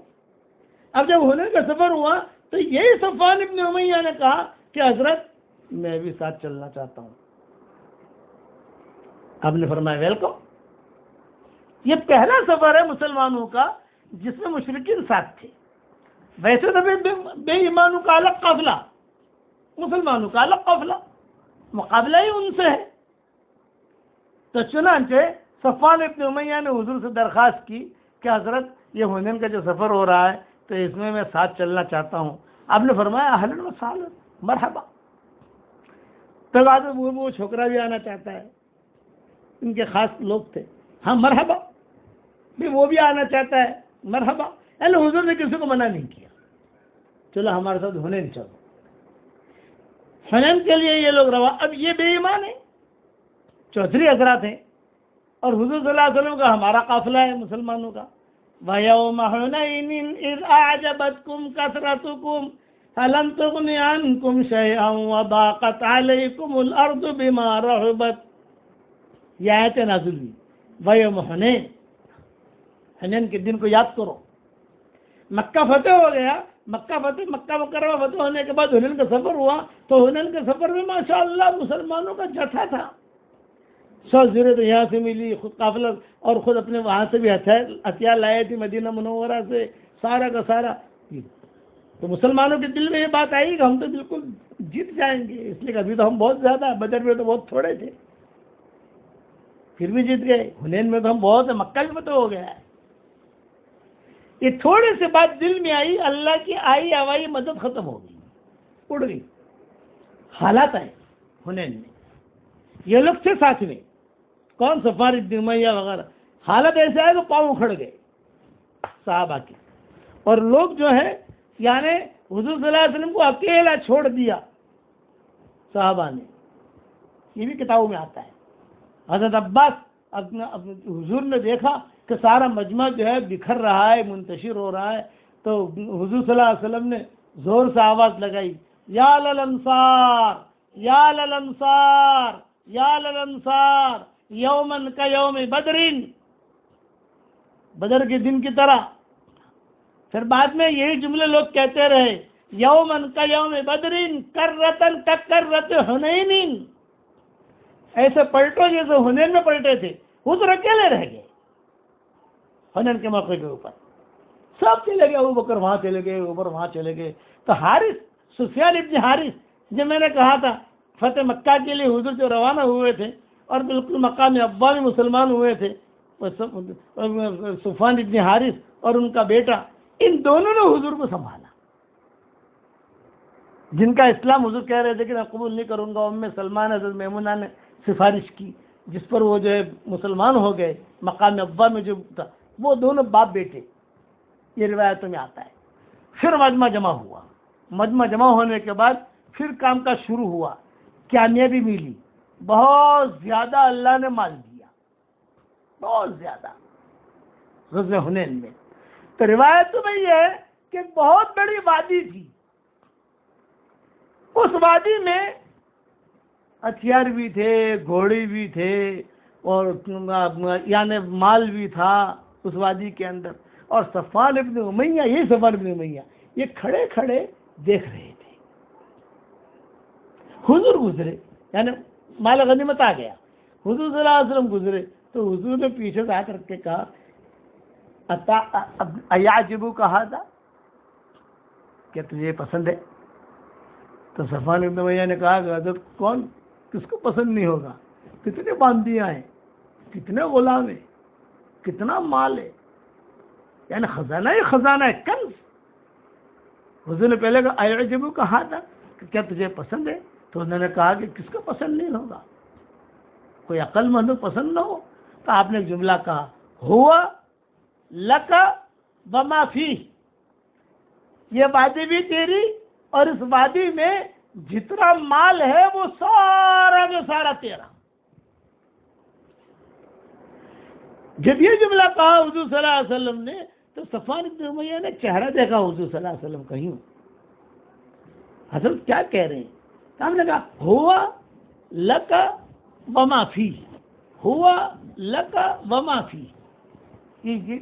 Speaker 1: اب جب حنین کا سفر ہوا تو یہی صفوان ابن امیہ نے کہا کہ حضرت میں بھی ساتھ چلنا چاہتا ہوں. آپ نے فرمایا ویلکم. یہ پہلا سفر ہے مسلمانوں کا جس میں مشرکین ساتھ تھے. ویسے تو بے ایمانوں کا الگ قافلہ، مسلمانوں کا الگ قافلہ، مقابلہ ہی ان سے ہے. تو چنانچہ صفوان ابن امیہ نے حضور سے درخواست کی کہ حضرت یہ حنین کا جو سفر ہو رہا ہے تو اس میں ساتھ چلنا چاہتا ہوں. آپ نے فرمایا اہلاً و سہلاً، مرحبا. تو بعد وہ چھوکرا بھی آنا چاہتا ہے، ان کے خاص لوگ تھے. ہاں مرحبا بھی وہ بھی آنا چاہتا ہے, مرحبا. حضور نے کسی کو منع نہیں کیا, چلو ہمارے ساتھ حنین چلو. حنین کے لیے یہ لوگ روا. اب یہ بے ایمان ہیں, چودھری حضرات ہیں, اور حضور صلی اللہ علیہ وسلم کا ہمارا قافلہ ہے مسلمانوں کا. وَيَوْمَ حُنَيْنٍ إِذْ أَعْجَبَتْكُمْ كَثْرَتُكُمْ فَلَمْ تُغْنِ عَنْكُمْ شَيْئًا وَضَاقَتْ عَلَيْكُمُ الْأَرْضُ بِمَا رَحُبَتْ. یہ آیت نازل ہوئی. وَيَوْمَ حُنَيْن, حنین کے دن کو یاد کرو. مکہ فتح ہو گیا, مکہ مکرمہ فتح ہونے کے بعد حنین کا سفر ہوا, تو حنین کے سفر میں ماشاءاللہ مسلمانوں کا جتھا تھا. 100 زیریں تو یہاں سے ملی, خود قافلہ, اور خود اپنے وہاں سے بھی ہتھیار لائے تھے مدینہ منورہ سے, سارا کا سارا. تو مسلمانوں کے دل میں یہ بات آئی کہ ہم تو بالکل جیت جائیں گے, اس لیے کہ ابھی تو ہم بہت زیادہ, بدر میں تو بہت تھوڑے تھے, پھر بھی جیت گئے. حنین میں تو ہم بہت ہیں, مکہ میں تو ہو گیا ہے. یہ تھوڑے سے بات دل میں آئی, اللہ کی آئی ہوائی مدد ختم ہو گئی, اڑ گئی. حالات آئے حنین میں, یہ لوگ تھے ساتھ میں, کون, صفوان بن امیہ وغیرہ. حالت ایسے آئے تو پاؤں اکھڑ گئے صحابہ کے, اور لوگ جو ہے یعنی حضور صلی اللہ علیہ وسلم کو اکیلا چھوڑ دیا صحابہ نے. یہ بھی کتابوں میں آتا ہے. حضرت عباس حضور نے دیکھا کہ سارا مجمع جو ہے بکھر رہا ہے, منتشر ہو رہا ہے, تو حضور صلی اللہ علیہ وسلم نے زور سے آواز لگائی, یا للانصار یا للانصار یا للانصار یومن کا یوم بدرین, بدر کے دن کی طرح. پھر بعد میں یہی جملے لوگ کہتے رہے, یومن کا یوم بدرین کررتن کا کررت حنین. ایسے پلٹو جیسے حنین میں پلٹے تھے, حضور اکیلے رہ گئے حنین کے موقع کے اوپر. سب چلے گئے, ابو بکر وہاں چلے گئے, عمر وہاں چلے گئے. تو حارث, سفیان ابن حارث, جب میں نے کہا تھا فتح مکہ کے لیے حضور جو روانہ ہوئے تھے اور بالکل مقام ابا میں مسلمان ہوئے تھے, سفیان ابن حارث اور ان کا بیٹا, ان دونوں نے حضور کو سنبھالا. جن کا اسلام حضور کہہ رہے تھے کہ میں قبول نہیں کروں گا, ام سلمان حضرت میمونہ نے سفارش کی, جس پر وہ جو ہے مسلمان ہو گئے مقام ابا میں جو تھا. وہ دونوں باپ بیٹے, یہ روایتوں میں آتا ہے. پھر مجمع جمع ہوا, مجمع جمع ہونے کے بعد پھر کام کا شروع ہوا, کامیابی ملی, بہت زیادہ اللہ نے مال دیا, بہت زیادہ غزوہ حنین میں. تو روایتوں میں یہ ہے کہ بہت بڑی وادی تھی, اس وادی میں ہتھیار بھی تھے, گھوڑے بھی تھے, اور یعنی مال بھی تھا اس وادی کے اندر. اور صفوان ابن امیہ, یہ صفوان ابن امیہ, یہ کھڑے کھڑے دیکھ رہے تھے. حضور گزرے, یعنی مال غنیمت آ گیا, حضور صلی اللہ علیہ وسلم گزرے, تو حضور نے پیچھے سے آ کر کے کہا, ایعجبو کہا تھا, کیا تجھے پسند ہے؟ تو صفوان ابن امیہ نے کہا کہ حضرت کون, کس کو پسند نہیں ہوگا, کتنے باندیاں ہیں, کتنے غلام ہیں, کتنا مال ہے, یعنی خزانہ ہی خزانہ ہے, کنز. حضور نے پہلے کہا ایعجبو کہا تھا کہ کیا تجھے پسند ہے؟ تو انہوں نے کہا کہ کس کو پسند نہیں ہوگا, کوئی عقل مند پسند نہ ہو. تو آپ نے ایک جملہ کہا, ہوا لکا وما فیہ, یہ وادی بھی تیری اور اس وادی میں جتنا مال ہے وہ سارا کا سارا تیرا. جب یہ جملہ کہا حضور صلی اللہ علیہ وسلم نے, تو صفوان بن امیہ نے چہرہ دیکھا حضور صلی اللہ علیہ وسلم, کہیں حضرت کیا کہہ رہے ہیں؟ تو ہم نے کہا ہوا لکا وما فیہ, ہوا لکا وما فیہ,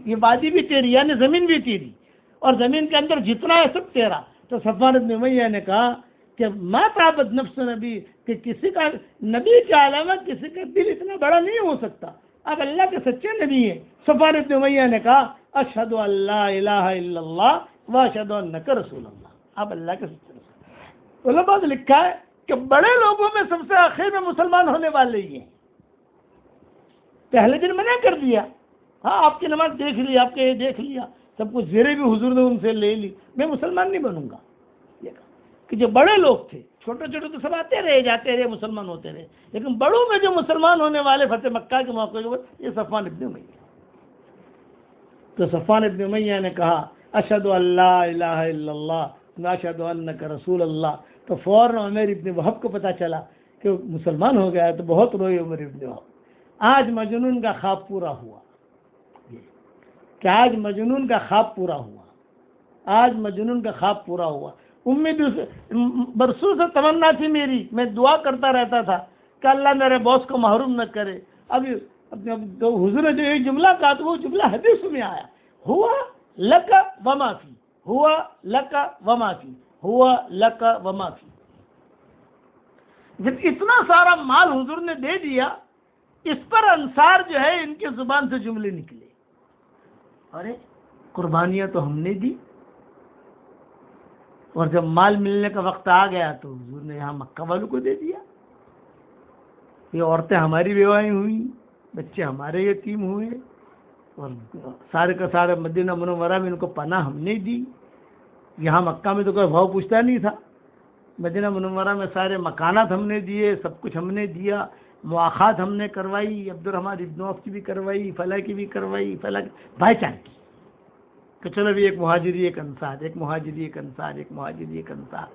Speaker 1: یہ وادی بھی تیری یعنی زمین بھی تیری, اور زمین کے اندر جتنا ہے سب تیرا. تو صفوان بن امیہ نے کہا کہ ما تعبد نفس نبی, کہ کسی کا نبی کے علاوہ کسی کا دل اتنا بڑا نہیں ہو سکتا. اب اللہ کے سچے نبی ہیں. صفوان بن امیہ نے کہا اشہد ان لا الہ الا اللہ و اشہد انک رسول اللہ. اب اللہ کے سچے رسول. علماء نے لکھا ہے کہ بڑے لوگوں میں سب سے آخر میں مسلمان ہونے والے ہی ہیں. پہلے دن منع کر دیا, ہاں آپ کی نماز دیکھ لی, آپ کے یہ دیکھ لیا, سب کچھ زیریں بھی حضور نے ان سے لے لی, میں مسلمان نہیں بنوں گا. یہ کہا کہ جو بڑے لوگ تھے چھوٹے چھوٹے تو سب آتے رہے جاتے رہے مسلمان ہوتے رہے، لیکن بڑوں میں جو مسلمان ہونے والے فتح مکہ کے موقع پر یہ صفوان ابن امیہ۔ تو صفوان ابن امیہ نے کہا اشہد ان لا الہ الا اللہ و اشہد انک رسول اللہ، تو فوراً عمر ابن وہب کو پتہ چلا کہ مسلمان ہو گیا ہے، تو بہت روئے عمر ابن وہب۔ آج مجنون کا خواب پورا ہوا، کہ آج مجنون کا خواب پورا ہوا، آج مجنون کا خواب پورا ہوا۔ امید برسوں سے تمنا تھی میری، میں دعا کرتا رہتا تھا کہ اللہ میرے باس کو محروم نہ کرے۔ اب حضور نے جو یہ جملہ کہا تو وہ جملہ حدیث میں آیا، ہوا لک وما فی، ہوا لک وما فی، ہوا لک وما فی۔ جب اتنا سارا مال حضور نے دے دیا، اس پر انصار جو ہے ان کے زبان سے جملے نکلے، ارے قربانیاں تو ہم نے دی، اور جب مال ملنے کا وقت آ گیا تو حضور نے یہاں مکہ والوں کو دے دیا۔ یہ عورتیں ہماری بیوائیں ہوئیں، بچے ہمارے یتیم ہوئے، اور سارے کا سارے مدینہ منورہ میں ان کو پناہ ہم نے دی۔ یہاں مکہ میں تو کوئی بھاؤ پوچھتا نہیں تھا، مدینہ منورہ میں سارے مکانات ہم نے دیے، سب کچھ ہم نے دیا، مواخات ہم نے کروائی، عبد الرحمن ابن عوف کی بھی کروائی، فلاح کی بھی کروائی، فلاح بھائی چارے کی، کہ چلو بھی ایک مہاجری ایک انصار، ایک مہاجری ایک انصار، ایک مہاجری ایک انصار،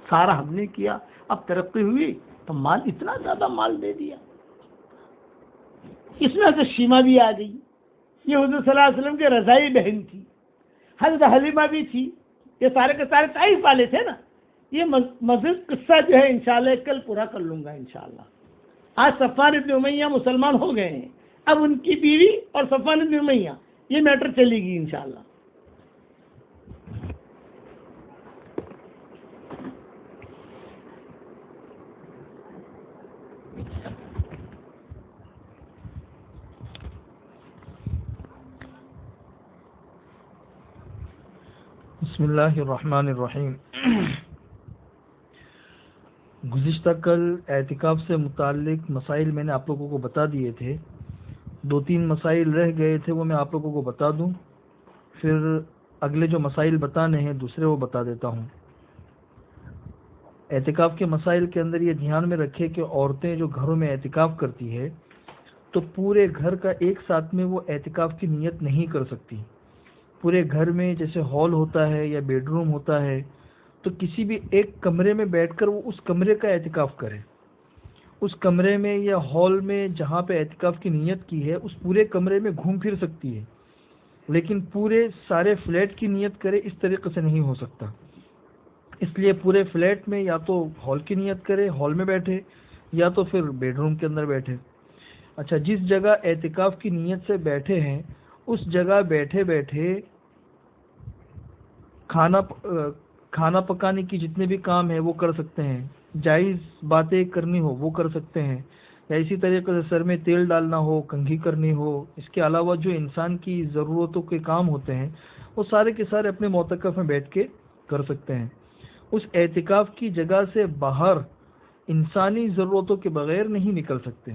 Speaker 1: سارا ہم نے کیا۔ اب ترقی ہوئی تو مال اتنا زیادہ مال دے دیا، اس میں سے شیما بھی آ گئی، یہ حضور صلی اللہ علیہ وسلم کے رضائی بہن تھی، حضرت حلیمہ بھی تھی، یہ سارے کے سارے طائف والے تھے نا۔ یہ مزید قصہ جو ہے انشاءاللہ کل پورا کر لوں گا انشاءاللہ۔ آج صفوان ابن امیہ مسلمان ہو گئے ہیں، اب ان کی بیوی اور صفوان ابن امیہ یہ میٹر چلے گی انشاءاللہ۔
Speaker 2: بسم اللہ الرحمن الرحیم۔ گزشتہ کل اعتکاف سے متعلق مسائل میں نے آپ لوگوں کو بتا دیے تھے، 2-3 مسائل رہ گئے تھے، وہ میں آپ لوگوں کو بتا دوں، پھر اگلے جو مسائل بتانے ہیں دوسرے وہ بتا دیتا ہوں۔ اعتکاف کے مسائل کے اندر یہ دھیان میں رکھے کہ عورتیں جو گھروں میں اعتکاف کرتی ہے تو پورے گھر کا ایک ساتھ میں وہ اعتکاف کی نیت نہیں کر سکتی۔ پورے گھر میں جیسے ہال ہوتا ہے یا بیڈ روم ہوتا ہے، تو کسی بھی ایک کمرے میں بیٹھ کر وہ اس کمرے کا اعتکاف کرے، اس کمرے میں یا ہال میں جہاں پہ اعتکاف کی نیت کی ہے اس پورے کمرے میں گھوم پھر سکتی ہے، لیکن پورے سارے فلیٹ کی نیت کرے اس طریقے سے نہیں ہو سکتا۔ اس لیے پورے فلیٹ میں یا تو ہال کی نیت کرے، ہال میں بیٹھے، یا تو پھر بیڈ روم کے اندر بیٹھے۔ اچھا، جس جگہ اعتکاف کی نیت سے بیٹھے ہیں اس جگہ بیٹھے بیٹھے کھانا پکانے کی جتنے بھی کام ہیں وہ کر سکتے ہیں، جائز باتیں کرنی ہو وہ کر سکتے ہیں، یا اسی طریقے سے سر میں تیل ڈالنا ہو، کنگھی کرنی ہو، اس کے علاوہ جو انسان کی ضرورتوں کے کام ہوتے ہیں وہ سارے کے سارے اپنے معتکف میں بیٹھ کے کر سکتے ہیں۔ اس اعتکاف کی جگہ سے باہر انسانی ضرورتوں کے بغیر نہیں نکل سکتے۔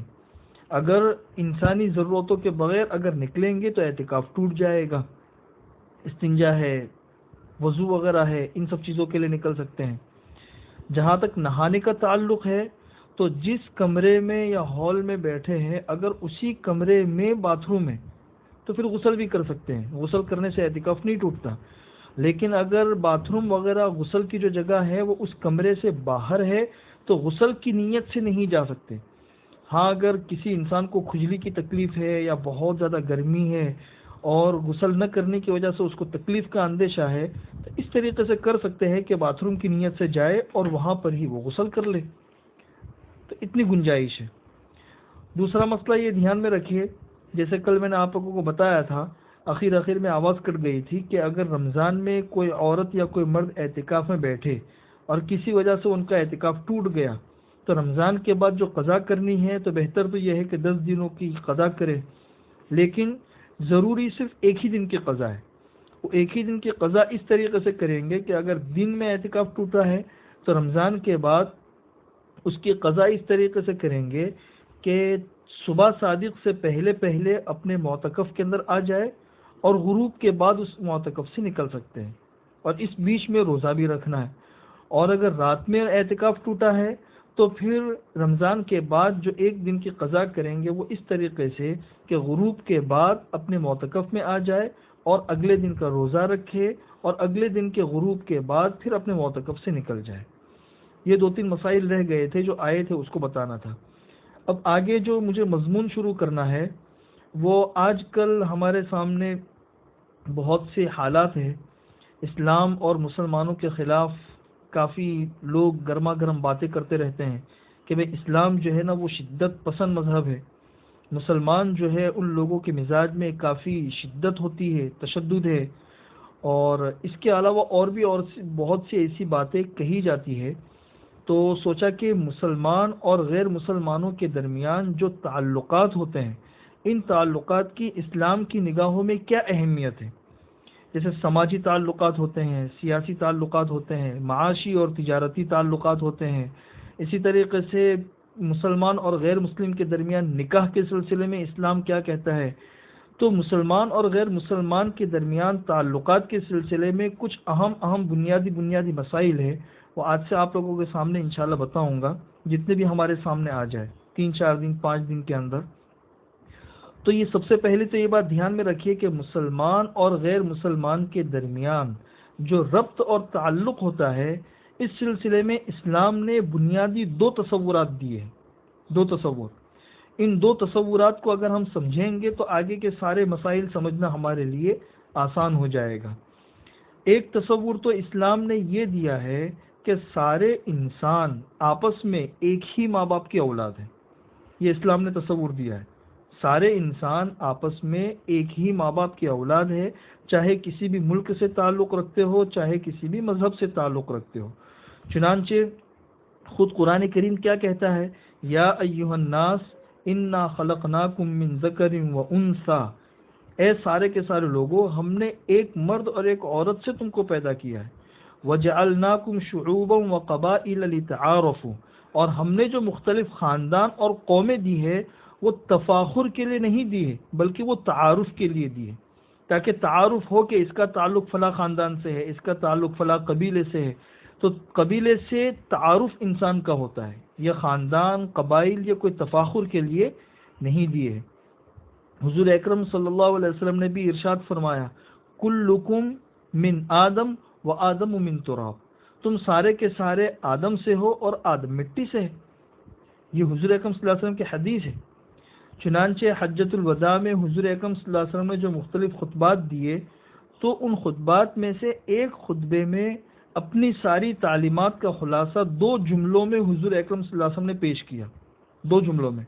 Speaker 2: اگر انسانی ضرورتوں کے بغیر اگر نکلیں گے تو اعتکاف ٹوٹ جائے گا۔ استنجا ہے، وضو وغیرہ ہے، ان سب چیزوں کے لیے نکل سکتے ہیں۔ جہاں تک نہانے کا تعلق ہے تو جس کمرے میں یا ہال میں بیٹھے ہیں اگر اسی کمرے میں باتھ روم ہے تو پھر غسل بھی کر سکتے ہیں، غسل کرنے سے اعتکاف نہیں ٹوٹتا۔ لیکن اگر باتھ روم وغیرہ غسل کی جو جگہ ہے وہ اس کمرے سے باہر ہے تو غسل کی نیت سے نہیں جا سکتے۔ ہاں، اگر کسی انسان کو کھجلی کی تکلیف ہے یا بہت زیادہ گرمی ہے اور غسل نہ کرنے کی وجہ سے اس کو تکلیف کا اندیشہ ہے تو اس طریقے سے کر سکتے ہیں کہ باتھ روم کی نیت سے جائے اور وہاں پر ہی وہ غسل کر لے، تو اتنی گنجائش ہے۔ دوسرا مسئلہ یہ دھیان میں رکھیے، جیسے کل میں نے آپ لوگوں کو بتایا تھا، آخر میں آواز کٹ گئی تھی کہ اگر رمضان میں کوئی عورت یا کوئی مرد اعتکاف میں بیٹھے اور کسی وجہ سے ان کا اعتکاف ٹوٹ گیا تو رمضان کے بعد جو قضا کرنی ہے تو بہتر تو یہ ہے کہ 10 دنوں کی قضا کرے، لیکن ضروری صرف ایک ہی دن کی قضا ہے۔ وہ ایک ہی دن کی قضا اس طریقے سے کریں گے کہ اگر دن میں اعتکاف ٹوٹا ہے تو رمضان کے بعد اس کی قضا اس طریقے سے کریں گے کہ صبح صادق سے پہلے اپنے معتکف کے اندر آ جائے اور غروب کے بعد اس معتکف سے نکل سکتے ہیں، اور اس بیچ میں روزہ بھی رکھنا ہے۔ اور اگر رات میں اعتکاف ٹوٹا ہے تو پھر رمضان کے بعد جو ایک دن کی قضا کریں گے وہ اس طریقے سے کہ غروب کے بعد اپنے معتکف میں آ جائے اور اگلے دن کا روزہ رکھے اور اگلے دن کے غروب کے بعد پھر اپنے معتکف سے نکل جائے۔ یہ 2-3 مسائل رہ گئے تھے جو آئے تھے، اس کو بتانا تھا۔ اب آگے جو مجھے مضمون شروع کرنا ہے وہ آج کل ہمارے سامنے بہت سے حالات ہیں، اسلام اور مسلمانوں کے خلاف کافی لوگ گرما گرم باتیں کرتے رہتے ہیں کہ بھئی اسلام جو ہے نا وہ شدت پسند مذہب ہے، مسلمان جو ہے ان لوگوں کے مزاج میں کافی شدت ہوتی ہے، تشدد ہے، اور اس کے علاوہ اور بھی بہت سی ایسی باتیں کہی جاتی ہے۔ تو سوچا کہ مسلمان اور غیر مسلمانوں کے درمیان جو تعلقات ہوتے ہیں، ان تعلقات کی اسلام کی نگاہوں میں کیا اہمیت ہے۔ جیسے سماجی تعلقات ہوتے ہیں، سیاسی تعلقات ہوتے ہیں، معاشی اور تجارتی تعلقات ہوتے ہیں، اسی طریقے سے مسلمان اور غیر مسلم کے درمیان نکاح کے سلسلے میں اسلام کیا کہتا ہے۔ تو مسلمان اور غیر مسلمان کے درمیان تعلقات کے سلسلے میں کچھ اہم بنیادی مسائل ہیں، وہ آج سے آپ لوگوں کے سامنے انشاءاللہ بتاؤں گا، جتنے بھی ہمارے سامنے آ جائے 3-4 دن 5 دن کے اندر۔ تو یہ سب سے پہلے تو یہ بات دھیان میں رکھیے کہ مسلمان اور غیر مسلمان کے درمیان جو ربط اور تعلق ہوتا ہے، اس سلسلے میں اسلام نے بنیادی 2 تصورات دیے ہیں۔ 2 تصور، ان 2 تصورات کو اگر ہم سمجھیں گے تو آگے کے سارے مسائل سمجھنا ہمارے لیے آسان ہو جائے گا۔ ایک تصور تو اسلام نے یہ دیا ہے کہ سارے انسان آپس میں ایک ہی ماں باپ کی اولاد ہیں۔ یہ اسلام نے تصور دیا ہے، سارے انسان آپس میں ایک ہی ماں باپ کی اولاد ہے، چاہے کسی بھی ملک سے تعلق رکھتے ہو، چاہے کسی بھی مذہب سے تعلق رکھتے ہو۔ چنانچہ خود قرآن کریم کیا کہتا ہے، یا ایھا الناس انا خلقناکم من ذکر و انثی، اے سارے کے سارے لوگوں، ہم نے ایک مرد اور ایک عورت سے تم کو پیدا کیا ہے، وجعلناکم شعوبا وقبائل لتعارفوا، اور ہم نے جو مختلف خاندان اور قومیں دی ہے وہ تفاخر کے لیے نہیں دی ہے بلکہ وہ تعارف کے لیے دی ہے، تاکہ تعارف ہو کہ اس کا تعلق فلاں خاندان سے ہے، اس کا تعلق فلاں قبیلے سے ہے۔ تو قبیلے سے تعارف انسان کا ہوتا ہے، یہ خاندان قبائل یہ کوئی تفاخر کے لیے نہیں دیے۔ حضور اکرم صلی اللہ علیہ وسلم نے بھی ارشاد فرمایا، کلکم من آدم و آدم من تراب، تم سارے کے سارے آدم سے ہو اور آدم مٹی سے ہے۔ یہ حضور اکرم صلی اللہ علیہ وسلم کی حدیث ہے۔ چنانچہ حجۃ الوداع میں حضور اکرم صلی اللہ علیہ وسلم نے جو مختلف خطبات دیے، تو ان خطبات میں سے ایک خطبے میں اپنی ساری تعلیمات کا خلاصہ 2 جملوں میں حضور اکرم صلی اللہ علیہ وسلم نے پیش کیا۔ 2 جملوں میں،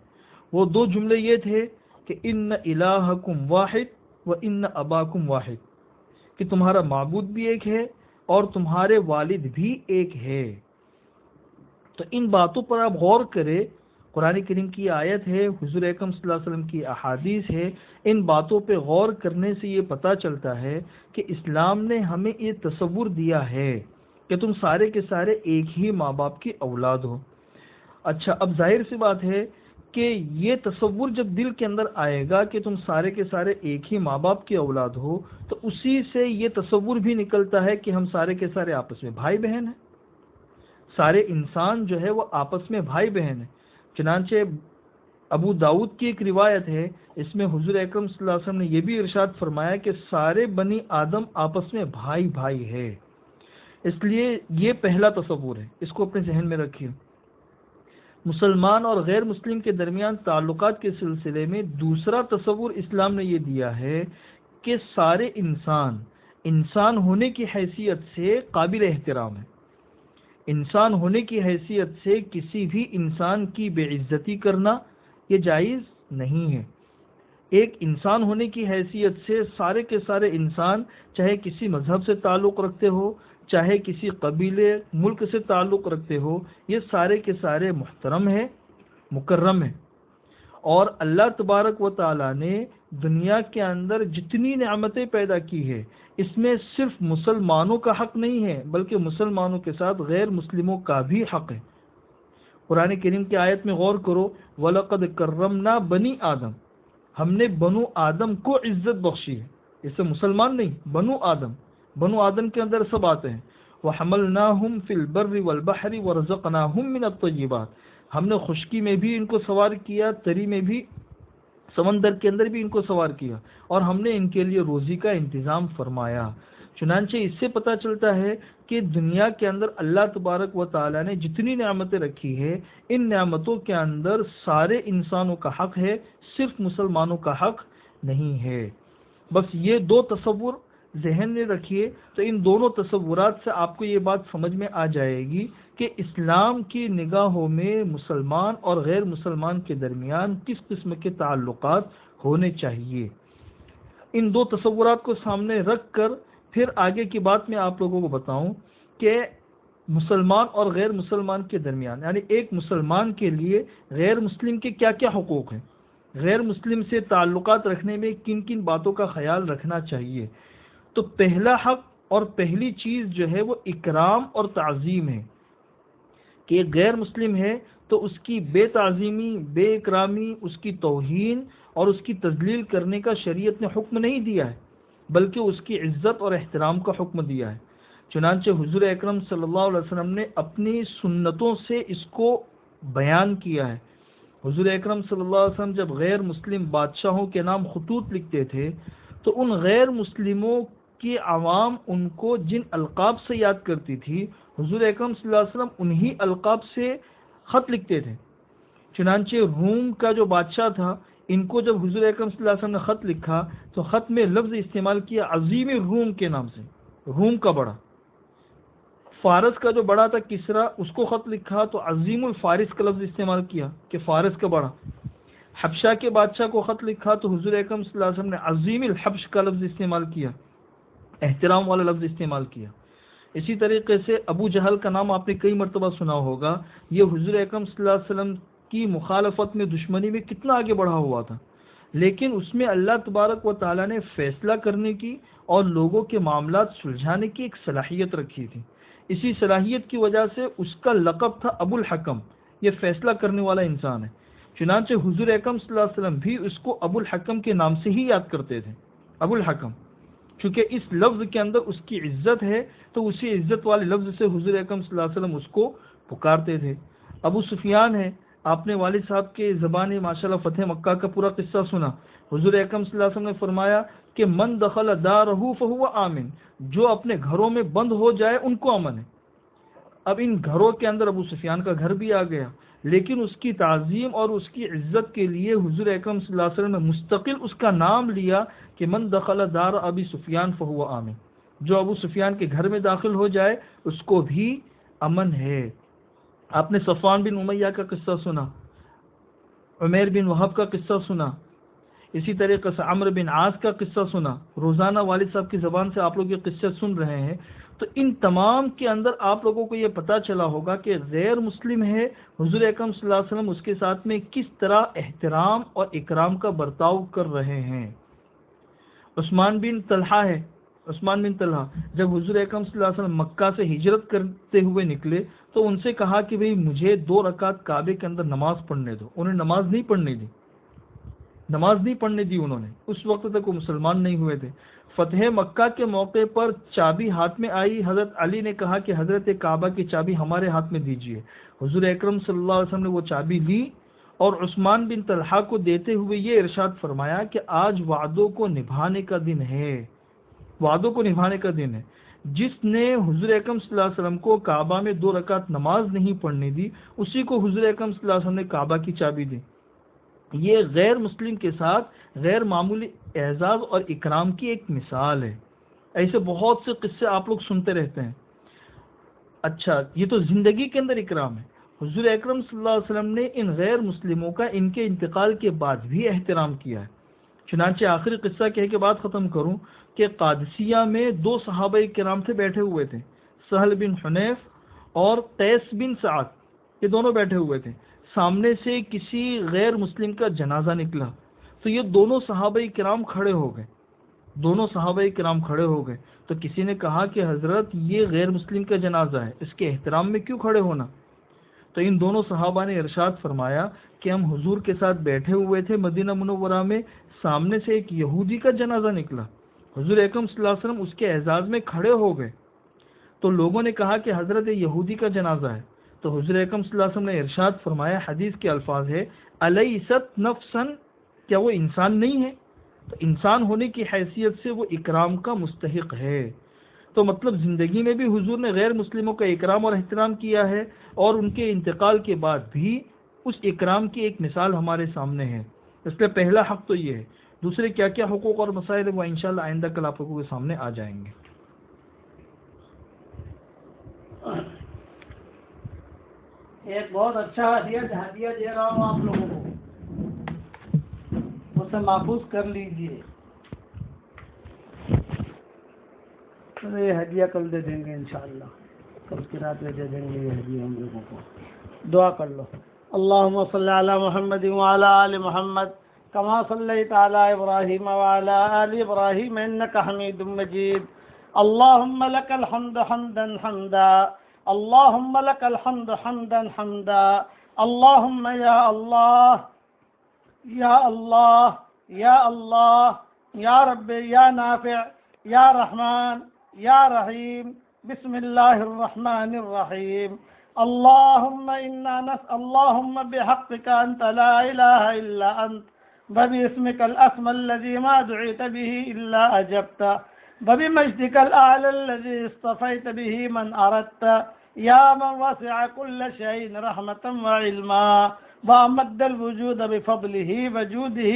Speaker 2: وہ 2 جملے یہ تھے کہ ان الہکم واحد و ان اباکم واحد، کہ تمہارا معبود بھی ایک ہے اور تمہارے والد بھی ایک ہے۔ تو ان باتوں پر آپ غور کریں، قرآن کریم کی آیت ہے، حضور اکرم صلی اللہ علیہ وسلم کی احادیث ہے، ان باتوں پہ غور کرنے سے یہ پتہ چلتا ہے کہ اسلام نے ہمیں یہ تصور دیا ہے کہ تم سارے کے سارے ایک ہی ماں باپ کی اولاد ہو۔ اچھا، اب ظاہر سی بات ہے کہ یہ تصور جب دل کے اندر آئے گا کہ تم سارے کے سارے ایک ہی ماں باپ کی اولاد ہو، تو اسی سے یہ تصور بھی نکلتا ہے کہ ہم سارے کے سارے آپس میں بھائی بہن ہیں، سارے انسان جو ہے وہ آپس میں بھائی بہن ہیں۔ چنانچہ ابو داؤد کی ایک روایت ہے، اس میں حضور اکرم صلی اللہ علیہ وسلم نے یہ بھی ارشاد فرمایا کہ سارے بنی آدم آپس میں بھائی بھائی ہے۔ اس لیے یہ پہلا تصور ہے، اس کو اپنے ذہن میں رکھیے۔ مسلمان اور غیر مسلم کے درمیان تعلقات کے سلسلے میں دوسرا تصور اسلام نے یہ دیا ہے کہ سارے انسان ہونے کی حیثیت سے قابل احترام ہے۔ انسان ہونے کی حیثیت سے کسی بھی انسان کی بے عزتی کرنا یہ جائز نہیں ہے۔ ایک انسان ہونے کی حیثیت سے سارے کے سارے انسان، چاہے کسی مذہب سے تعلق رکھتے ہو، چاہے کسی قبیلے ملک سے تعلق رکھتے ہو، یہ سارے کے سارے محترم ہیں، مکرم ہیں۔ اور اللہ تبارک و تعالیٰ نے دنیا کے اندر جتنی نعمتیں پیدا کی ہے، اس میں صرف مسلمانوں کا حق نہیں ہے بلکہ مسلمانوں کے ساتھ غیر مسلموں کا بھی حق ہے۔ قرآن کریم کی آیت میں غور کرو، وَلَقَدْ كَرَّمْنَا بَنِي آدم، ہم نے بنو آدم کو عزت بخشی ہے، اس سے مسلمان نہیں، بنو آدم کے اندر سب آتے ہیں۔ وحملناہم فی البر والبحر ورزقناہم من الطیبات، ہم نے خشکی میں بھی ان کو سوار کیا، تری میں بھی، سمندر کے اندر بھی ان کو سوار کیا، اور ہم نے ان کے لیے روزی کا انتظام فرمایا۔ چنانچہ اس سے پتہ چلتا ہے کہ دنیا کے اندر اللہ تبارک و تعالیٰ نے جتنی نعمتیں رکھی ہے، ان نعمتوں کے اندر سارے انسانوں کا حق ہے، صرف مسلمانوں کا حق نہیں ہے۔ بس یہ دو تصور ذہن میں رکھیے، تو ان دونوں تصورات سے آپ کو یہ بات سمجھ میں آ جائے گی کہ اسلام کی نگاہوں میں مسلمان اور غیر مسلمان کے درمیان کس قسم کے تعلقات ہونے چاہیے۔ ان دو تصورات کو سامنے رکھ کر پھر آگے کی بات میں آپ لوگوں کو بتاؤں کہ مسلمان اور غیر مسلمان کے درمیان، یعنی ایک مسلمان کے لیے غیر مسلم کے کیا کیا حقوق ہیں، غیر مسلم سے تعلقات رکھنے میں کن کن باتوں کا خیال رکھنا چاہیے۔ تو پہلا حق اور پہلی چیز جو ہے وہ اکرام اور تعظیم ہے، کہ ایک غیر مسلم ہے تو اس کی بے تعظیمی، بے اکرامی، اس کی توہین اور اس کی تذلیل کرنے کا شریعت نے حکم نہیں دیا ہے، بلکہ اس کی عزت اور احترام کا حکم دیا ہے۔ چنانچہ حضور اکرم صلی اللہ علیہ وسلم نے اپنی سنتوں سے اس کو بیان کیا ہے۔ حضور اکرم صلی اللہ علیہ وسلم جب غیر مسلم بادشاہوں کے نام خطوط لکھتے تھے تو ان غیر مسلموں کی عوام ان کو جن القاب سے یاد کرتی تھی، حضور اکرم صلی اللہ علیہ وسلم انہی القاب سے خط لکھتے تھے۔ چنانچہ روم کا جو بادشاہ تھا، ان کو جب حضور اکرم صلی اللہ علیہ وسلم نے خط لکھا تو خط میں لفظ استعمال کیا عظیم روم کے نام سے، روم کا بڑا۔ فارس کا جو بڑا تھا کسرا، اس کو خط لکھا تو عظیم الفارس کا لفظ استعمال کیا کہ فارس کا بڑا۔ حبشہ کے بادشاہ کو خط لکھا تو حضور اکرم صلی اللہ علیہ وسلم نے عظیم الحبش کا لفظ استعمال کیا، احترام والا لفظ استعمال کیا۔ اسی طریقے سے ابو جہل کا نام آپ نے کئی مرتبہ سنا ہوگا، یہ حضور اکرم صلی اللہ علیہ وسلم کی مخالفت میں، دشمنی میں کتنا آگے بڑھا ہوا تھا، لیکن اس میں اللہ تبارک و تعالیٰ نے فیصلہ کرنے کی اور لوگوں کے معاملات سلجھانے کی ایک صلاحیت رکھی تھی۔ اسی صلاحیت کی وجہ سے اس کا لقب تھا ابو الحکم، یہ فیصلہ کرنے والا انسان ہے۔ چنانچہ حضور اکرم صلی اللہ علیہ وسلم بھی اس کو ابو الحکم کے نام سے ہی یاد کرتے تھے، ابو الحکم، چونکہ اس لفظ کے اندر اس کی عزت ہے، تو اسی عزت والے لفظ سے حضور اکرم صلی اللہ علیہ وسلم اس کو پکارتے تھے۔ ابو سفیان ہے، آپ نے والد صاحب کے زبان ماشاءاللہ فتح مکہ کا پورا قصہ سنا۔ حضور اکرم صلی اللہ علیہ وسلم نے فرمایا کہ من دخل دارہ فہو آمن، جو اپنے گھروں میں بند ہو جائے ان کو امن ہے۔ اب ان گھروں کے اندر ابو سفیان کا گھر بھی آ گیا، لیکن اس کی تعظیم اور اس کی عزت کے لیے حضور اکرم صلی اللہ علیہ وسلم نے مستقل اس کا نام لیا کہ من دخل دار ابی سفیان فہو آمن، جو ابو سفیان کے گھر میں داخل ہو جائے اس کو بھی امن ہے۔ آپ نے صفوان بن امیہ کا قصہ سنا، عمیر بن وہب کا قصہ سنا، اسی طریقے سے عمرو بن عاص کا قصہ سنا۔ روزانہ والد صاحب کی زبان سے آپ لوگ یہ قصے سن رہے ہیں، تو ان تمام کے اندر آپ لوگوں کو یہ پتہ چلا ہوگا کہ غیر مسلم ہے، حضور اکرم صلی اللہ علیہ وسلم اس کے ساتھ میں کس طرح احترام اور اکرام کا برتاؤ کر رہے ہیں۔ عثمان بن طلحہ ہے، عثمان بن طلحہ جب حضور اکرم صلی اللہ علیہ وسلم مکہ سے ہجرت کرتے ہوئے نکلے تو ان سے کہا کہ بھئی مجھے 2 رکعت کعبے کے اندر نماز پڑھنے دو۔ انہیں نماز نہیں پڑھنے دی، نماز نہیں پڑھنے دی انہوں نے، اس وقت تک وہ مسلمان نہیں ہوئے تھے۔ فتح مکہ کے موقع پر چابی ہاتھ میں آئی، حضرت علی نے کہا کہ حضرت کعبہ کی چابی ہمارے ہاتھ میں دیجیے۔ حضور اکرم صلی اللہ علیہ وسلم نے وہ چابی لی اور عثمان بن طلحہ کو دیتے ہوئے یہ ارشاد فرمایا کہ آج وعدوں کو نبھانے کا دن ہے، وعدوں کو نبھانے کا دن ہے۔ جس نے حضور اکرم صلی اللہ علیہ وسلم کو کعبہ میں 2 رکعت نماز نہیں پڑھنے دی، اسی کو حضور اکرم صلی اللہ علیہ وسلم نے کعبہ کی چابی دی۔ یہ غیر مسلم کے ساتھ غیر معمولی اعزاز اور اکرام کی ایک مثال ہے۔ ایسے بہت سے قصے آپ لوگ سنتے رہتے ہیں۔ اچھا، یہ تو زندگی کے اندر اکرام ہے۔ حضور اکرم صلی اللہ علیہ وسلم نے ان غیر مسلموں کا ان کے انتقال کے بعد بھی احترام کیا ہے۔ چنانچہ آخری قصہ کہہ کے بعد ختم کروں کہ قادسیہ میں 2 صحابہ کرام تھے، بیٹھے ہوئے تھے، سہل بن حنیف اور قیس بن سعد، یہ دونوں بیٹھے ہوئے تھے۔ سامنے سے کسی غیر مسلم کا جنازہ نکلا تو یہ دونوں صحابہ کرام کھڑے ہو گئے، دونوں صحابہ کرام کھڑے ہو گئے تو کسی نے کہا کہ حضرت یہ غیر مسلم کا جنازہ ہے، اس کے احترام میں کیوں کھڑے ہونا؟ تو ان دونوں صحابہ نے ارشاد فرمایا کہ ہم حضور کے ساتھ بیٹھے ہوئے تھے مدینہ منورہ میں، سامنے سے ایک یہودی کا جنازہ نکلا، حضور اکرم صلی اللہ علیہ وسلم اس کے اعزاز میں کھڑے ہو گئے۔ تو لوگوں نے کہا کہ حضرت یہودی کا جنازہ ہے، تو حضور اکرم صلی اللہ علیہ وسلم نے ارشاد فرمایا، حدیث کے الفاظ ہے الیست نفسا، کیا وہ انسان نہیں ہے؟ تو انسان ہونے کی حیثیت سے وہ اکرام کا مستحق ہے۔ تو مطلب زندگی میں بھی حضور نے غیر مسلموں کا اکرام اور احترام کیا ہے، اور ان کے انتقال کے بعد بھی اس اکرام کی ایک مثال ہمارے سامنے ہے۔ اس لیے پہلا حق تو یہ ہے۔ دوسرے کیا کیا حقوق اور مسائل وہ انشاءاللہ آئندہ کل آپ لوگوں کے سامنے آ جائیں گے۔
Speaker 1: ایک بہت اچھا ہدیہ دے رہا ہوں آپ لوگوں کو، اسے محفوظ کر لیجئے۔ یہ ہدیہ کل دے دیں گے انشاءاللہ، کل کی رات میں دے دیں گے یہ ہدیہ ہم لوگوں کو۔ دعا کر لو۔ اللہم صلی علی محمد وعلی آل محمد کما صلیت علی ابراہیم وعلی آل ابراہیم انک حمید مجید۔ اللہم لک الحمد حمدا حمدا، اللہم لک الحمد حمدا حمدا، اللہم یا اللہ یا اللہ یا اللہ یا رب یا نافع یا رحمان یا رحیم، بسم اللہ الرحمن الرحیم۔ اللہم اللہم بحقک انت لا الہ الا انت، وباسمک الاسم الذی ما دعیت به الا اجبت، وبمجدک الاعلی الذی اصطفیت به من اردت، یا من وسع كل شيء رحمة وعلما، وأمد الوجود بفضله وجوده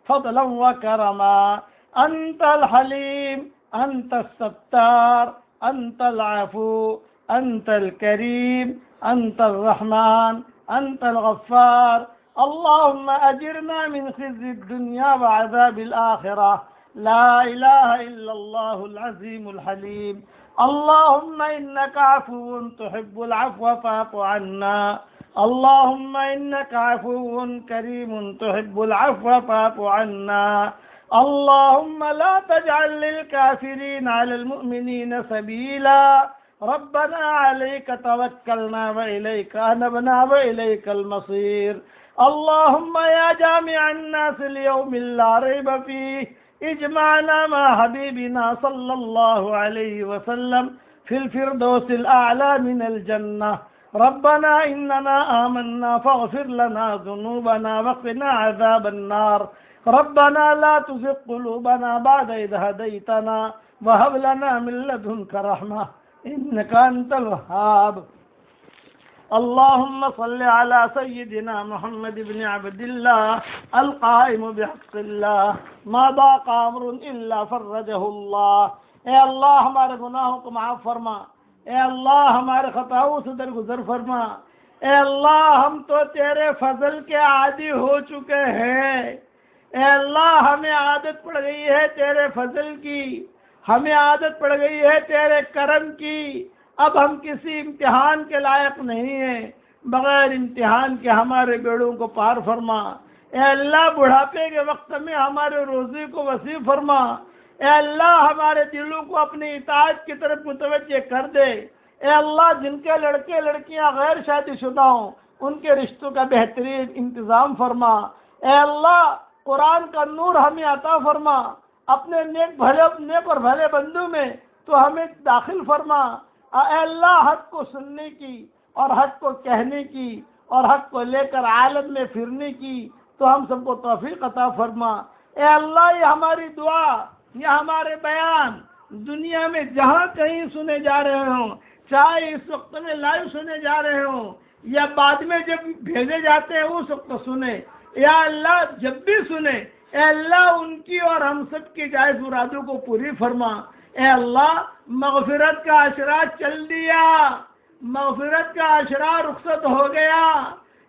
Speaker 1: فضلا وكرما، أنت الحليم، أنت الستار، أنت العفو، أنت الكريم، أنت الرحمن، أنت الغفار۔ اللهم أجرنا من خزي الدنيا وعذاب الآخرة، لا إله إلا الله العظيم الحليم۔ اللهم إنك عفو تحب العفو فاعف عنا، اللهم إنك عفو كريم تحب العفو فاعف عنا، اللهم لا تجعل للكافرين على المؤمنين سبيلا، ربنا عليك توكلنا وإليك أنبنا وإليك المصير۔ اللهم يا جامع الناس اليوم لا ريب فيه، اجمعنا مع حبيبنا صلى الله عليه وسلم في الفردوس الأعلى من الجنة، ربنا إننا آمنا فاغفر لنا ذنوبنا وقنا عذاب النار، ربنا لا تزغ قلوبنا بعد إذ هديتنا وهب لنا من لدنك رحمة إنك أنت الوهاب۔ اللهم صل على سيدنا محمد بن عبد الله القائم بحق الله، ما ضاق امر الا فرجه اللہ۔ اے اللہ ہمارے گناہوں کو معاف فرما، اے اللہ ہمارے خطاؤں سے درگزر فرما، اے اللہ ہم تو تیرے فضل کے عادی ہو چکے ہیں، اے اللہ ہمیں عادت پڑ گئی ہے تیرے فضل کی، ہمیں عادت پڑ گئی ہے تیرے کرم کی، اب ہم کسی امتحان کے لائق نہیں ہیں، بغیر امتحان کے ہمارے بیڑوں کو پار فرما، اے اللہ بڑھاپے کے وقت میں ہمارے روزی کو وسیع فرما، اے اللہ ہمارے دلوں کو اپنی اطاعت کی طرف متوجہ کر دے، اے اللہ جن کے لڑکے لڑکیاں غیر شادی شدہ ہوں ان کے رشتوں کا بہترین انتظام فرما، اے اللہ قرآن کا نور ہمیں عطا فرما، اپنے نیک اور بھلے بندوں میں تو ہمیں داخل فرما، اے اللہ حق کو سننے کی اور حق کو کہنے کی اور حق کو لے کر عالم میں پھرنے کی تو ہم سب کو توفیق عطا فرما، اے اللہ یہ ہماری دعا، یہ ہمارے بیان دنیا میں جہاں کہیں سنے جا رہے ہوں، چاہے اس وقت میں لائیو سنے جا رہے ہوں یا بعد میں جب بھیجے جاتے ہیں اس وقت سنے، یا اللہ جب بھی سنے، اے اللہ ان کی اور ہم سب کی جائز مرادوں کو پوری فرما، اے اللہ مغفرت کا اشرا چل دیا، مغفرت کا اشرا رخصت ہو گیا،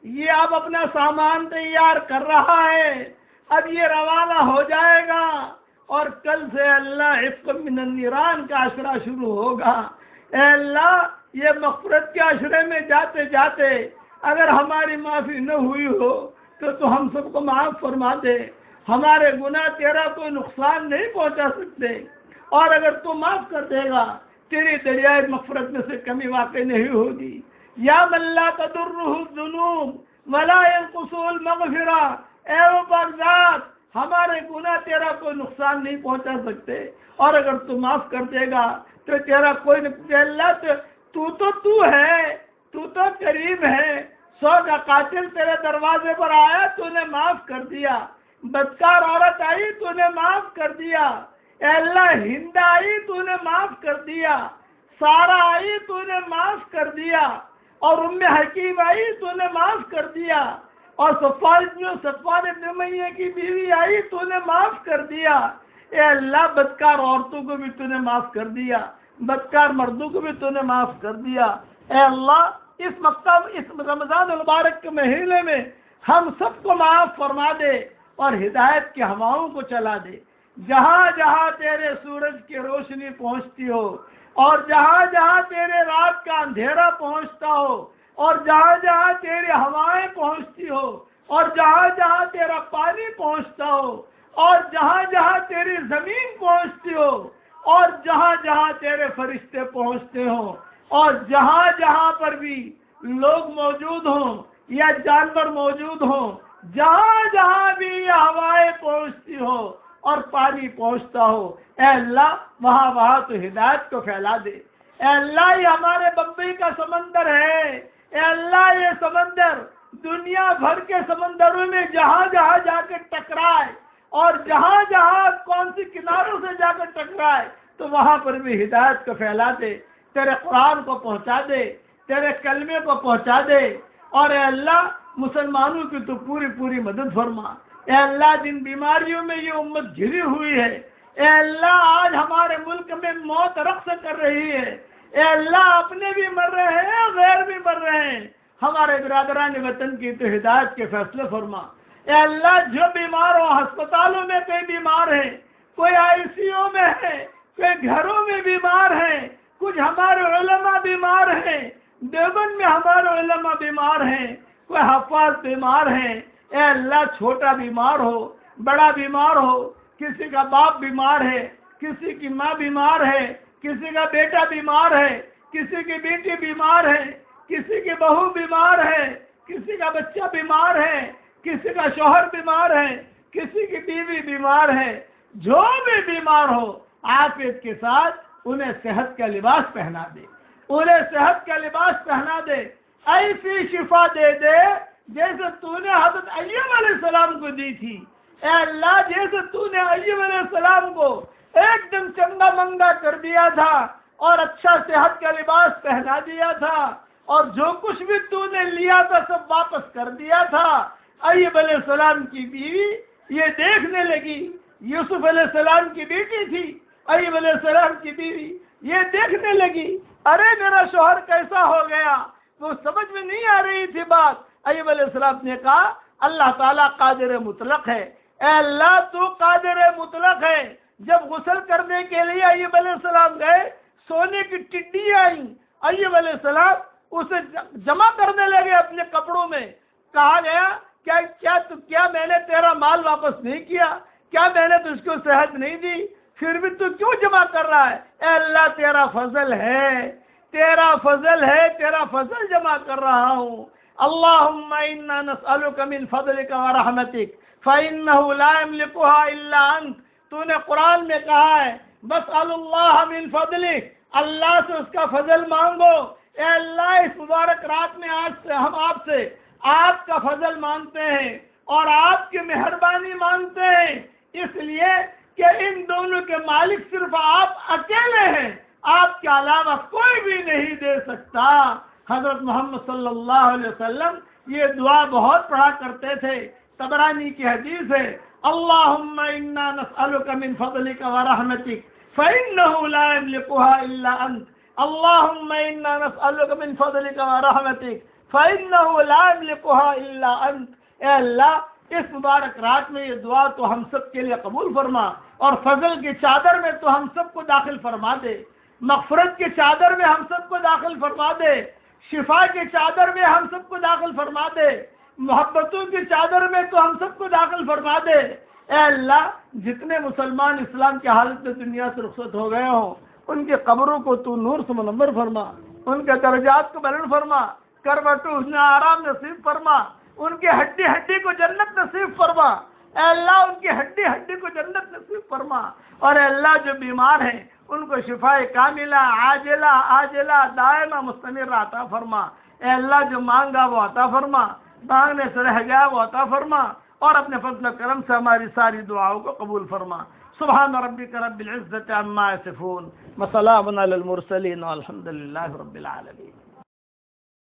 Speaker 1: یہ اب اپنا سامان تیار کر رہا ہے، اب یہ روانہ ہو جائے گا اور کل سے اللہ عفق من النیران کا اشرا شروع ہوگا۔ اے اللہ یہ مغفرت کے اشرے میں جاتے جاتے اگر ہماری معافی نہ ہوئی ہو تو ہم سب کو معاف فرما دے، ہمارے گناہ تیرا کوئی نقصان نہیں پہنچا سکتے، اور اگر تو معاف کر دے گا تیری دریائے مغفرت میں سے کمی واقع نہیں ہوگی۔ یا من لا تضرہ الذنوب ولا ينقص المغفرہ، اے وہ پاک ذات ہمارے گناہ تیرا کوئی نقصان نہیں پہنچا سکتے، اور اگر تو معاف کر دے گا تو تیرا کوئی نہیں. اللہ تو ہے، تو کریم ہے. 100 کا قاتل تیرے دروازے پر آیا، تو نے معاف کر دیا. بدکار عورت آئی، تو نے معاف کر دیا. اے اللہ ہند آئی، تو نے معاف کر دیا. سارا آئی، تو نے معاف کر دیا. اور ام حکیم آئی، تو نے معاف کر دیا. اور صفوان ابن امیہ کی بیوی آئی، تو نے معاف کر دیا. اے اللہ بدکار عورتوں کو بھی تو نے معاف کر دیا، بدکار مردوں کو بھی تو نے معاف کر دیا. اے اللہ اس رمضان المبارک کے مہینے میں ہم سب کو معاف فرما دے اور ہدایت کی ہواؤں کو چلا دے. جہاں جہاں تیرے سورج کی روشنی پہنچتی ہو، اور جہاں جہاں تیرے رات کا اندھیرا پہنچتا ہو، اور جہاں جہاں تیری ہوائیں پہنچتی ہو، اور جہاں جہاں تیرا پانی پہنچتا ہو، اور جہاں جہاں تیری زمین پہنچتی ہو، اور جہاں جہاں تیرے فرشتے پہنچتے ہوں، اور جہاں جہاں پر بھی لوگ موجود ہوں یا جانور موجود ہوں، جہاں جہاں بھی یہ ہوائیں پہنچتی ہو اور پانی پہنچتا ہو، اے اللہ وہاں تو ہدایت کو پھیلا دے. اے اللہ یہ ہمارے بمبئی کا سمندر ہے، اے اللہ یہ سمندر دنیا بھر کے سمندروں میں جہاں جہاں جا کے ٹکرائے، اور جہاں جہاں کون سی کناروں سے جا کر ٹکرائے تو وہاں پر بھی ہدایت کو پھیلا دے. تیرے قرآن کو پہنچا دے، تیرے کلمے کو پہنچا دے. اور اے اللہ مسلمانوں کی تو پوری مدد فرما. اے اللہ جن بیماریوں میں یہ امت گھری ہوئی ہے، اے اللہ آج ہمارے ملک میں موت رقص کر رہی ہے. اے اللہ اپنے بھی مر رہے ہیں، غیر بھی مر رہے ہیں. ہمارے برادران وطن کی تو ہدایت کے فیصلے فرما. اے اللہ جو بیمار ہو، ہسپتالوں میں کئی بیمار ہیں، کوئی آئی سی یو میں ہے، کوئی گھروں میں بیمار ہیں، کچھ ہمارے علماء بیمار ہیں، دیوبند میں ہمارے علماء بیمار ہیں، کوئی حفاظ بیمار ہیں. اے اللہ چھوٹا بیمار ہو، بڑا بیمار ہو، کسی کا باپ بیمار ہے، کسی کی ماں بیمار ہے، کسی کا بیٹا بیمار ہے، کسی کی بیٹی بیمار ہے، کسی کی بہو بیمار ہے، کسی کا بچہ بیمار ہے، کسی کا شوہر بیمار ہے، کسی کی بیوی بیمار ہے. جو بھی بیمار ہو عافیت کے ساتھ انہیں صحت کا لباس پہنا دے، انہیں صحت کا لباس پہنا دے. ایسی شفا دے دے جیسے تو نے حضرت ایوب علیہ السلام کو دی تھی. اے اللہ جیسے تو نے ایوب علیہ السلام کو ایک دم چنگا منگا کر دیا تھا اور اچھا صحت کا لباس پہنا دیا تھا، اور جو کچھ بھی تو نے لیا تھا سب واپس کر دیا تھا. ایوب علیہ السلام کی بیوی یہ دیکھنے لگی، یوسف علیہ السلام کی بیٹی تھی ایوب علیہ السلام کی بیوی، یہ دیکھنے لگی ارے میرا شوہر کیسا ہو گیا. وہ سمجھ میں نہیں آ رہی تھی بات. ایوب علیہ السلام نے کہا اللہ تعالیٰ قادر مطلق ہے. اے اللہ تو قادر مطلق ہے. جب غسل کرنے کے لیے ایوب علیہ السلام گئے، سونے کی ٹڈی آئیں، ایوب علیہ السلام اسے جمع کرنے لگے اپنے کپڑوں میں. کہا گیا کیا میں نے تیرا مال واپس نہیں کیا؟ کیا میں نے تجھ کو صحت نہیں دی؟ پھر بھی تو کیوں جمع کر رہا ہے؟ اے اللہ تیرا فضل ہے، تیرا فضل ہے، تیرا فضل جمع کر رہا ہوں. اللہم انا نسألک من فضلک ورحمتک فإنہ لا یملکها الا انت. تو نے قرآن میں کہا ہے بسأل اللہ من فضلک، اللہ سے اس کا فضل مانگو. اے اللہ اس مبارک رات میں آج سے ہم آپ کا فضل مانگتے ہیں اور آپ کی مہربانی مانگتے ہیں، اس لیے کہ ان دونوں کے مالک صرف آپ اکیلے ہیں، آپ کے علاوہ کوئی بھی نہیں دے سکتا. حضرت محمد صلی اللہ علیہ وسلم یہ دعا بہت پڑھا کرتے تھے. طبرانی کی حدیث ہے اللہم انا نسألک من فضلک ورحمتک فإنہ لا یملکها الا انت. اللہم انا نسألک من فضلک ورحمتک فإنہ لا یملکها الا انت. اے اللہ اس مبارک رات میں یہ دعا تو ہم سب کے لیے قبول فرما، اور فضل کی چادر میں تو ہم سب کو داخل فرما دے، مغفرت کی چادر میں ہم سب کو داخل فرما دے، شفا کی چادر میں ہم سب کو داخل فرما دے، محبتوں کی چادر میں تو ہم سب کو داخل فرما دے. اے اللہ جتنے مسلمان اسلام کی حالت میں دنیا سے رخصت ہو گئے ہوں ان کے قبروں کو تو نور سے منور فرما، ان کے درجات کو بلند فرما، کروٹوں میں آرام نصیب فرما، ان کی ہڈی ہڈی کو جنت نصیب فرما. اے اللہ ان کی ہڈی ہڈی کو جنت نصیب فرما. اور اے اللہ جو بیمار ہیں ان کو شفا کاملہ عاجلہ آجلہ دائمہ مستمر عطا فرما۔ اے اللہ جو مانگا وہ عطا فرما، مانگنے سے رہ گیا وہ عطا فرما، اور اپنے فضل و کرم سے ہماری ساری دعاؤں کو قبول فرما۔ سبحان ربک رب العزت عما یصفون وسلام علی المرسلین والحمد للہ رب العالمین۔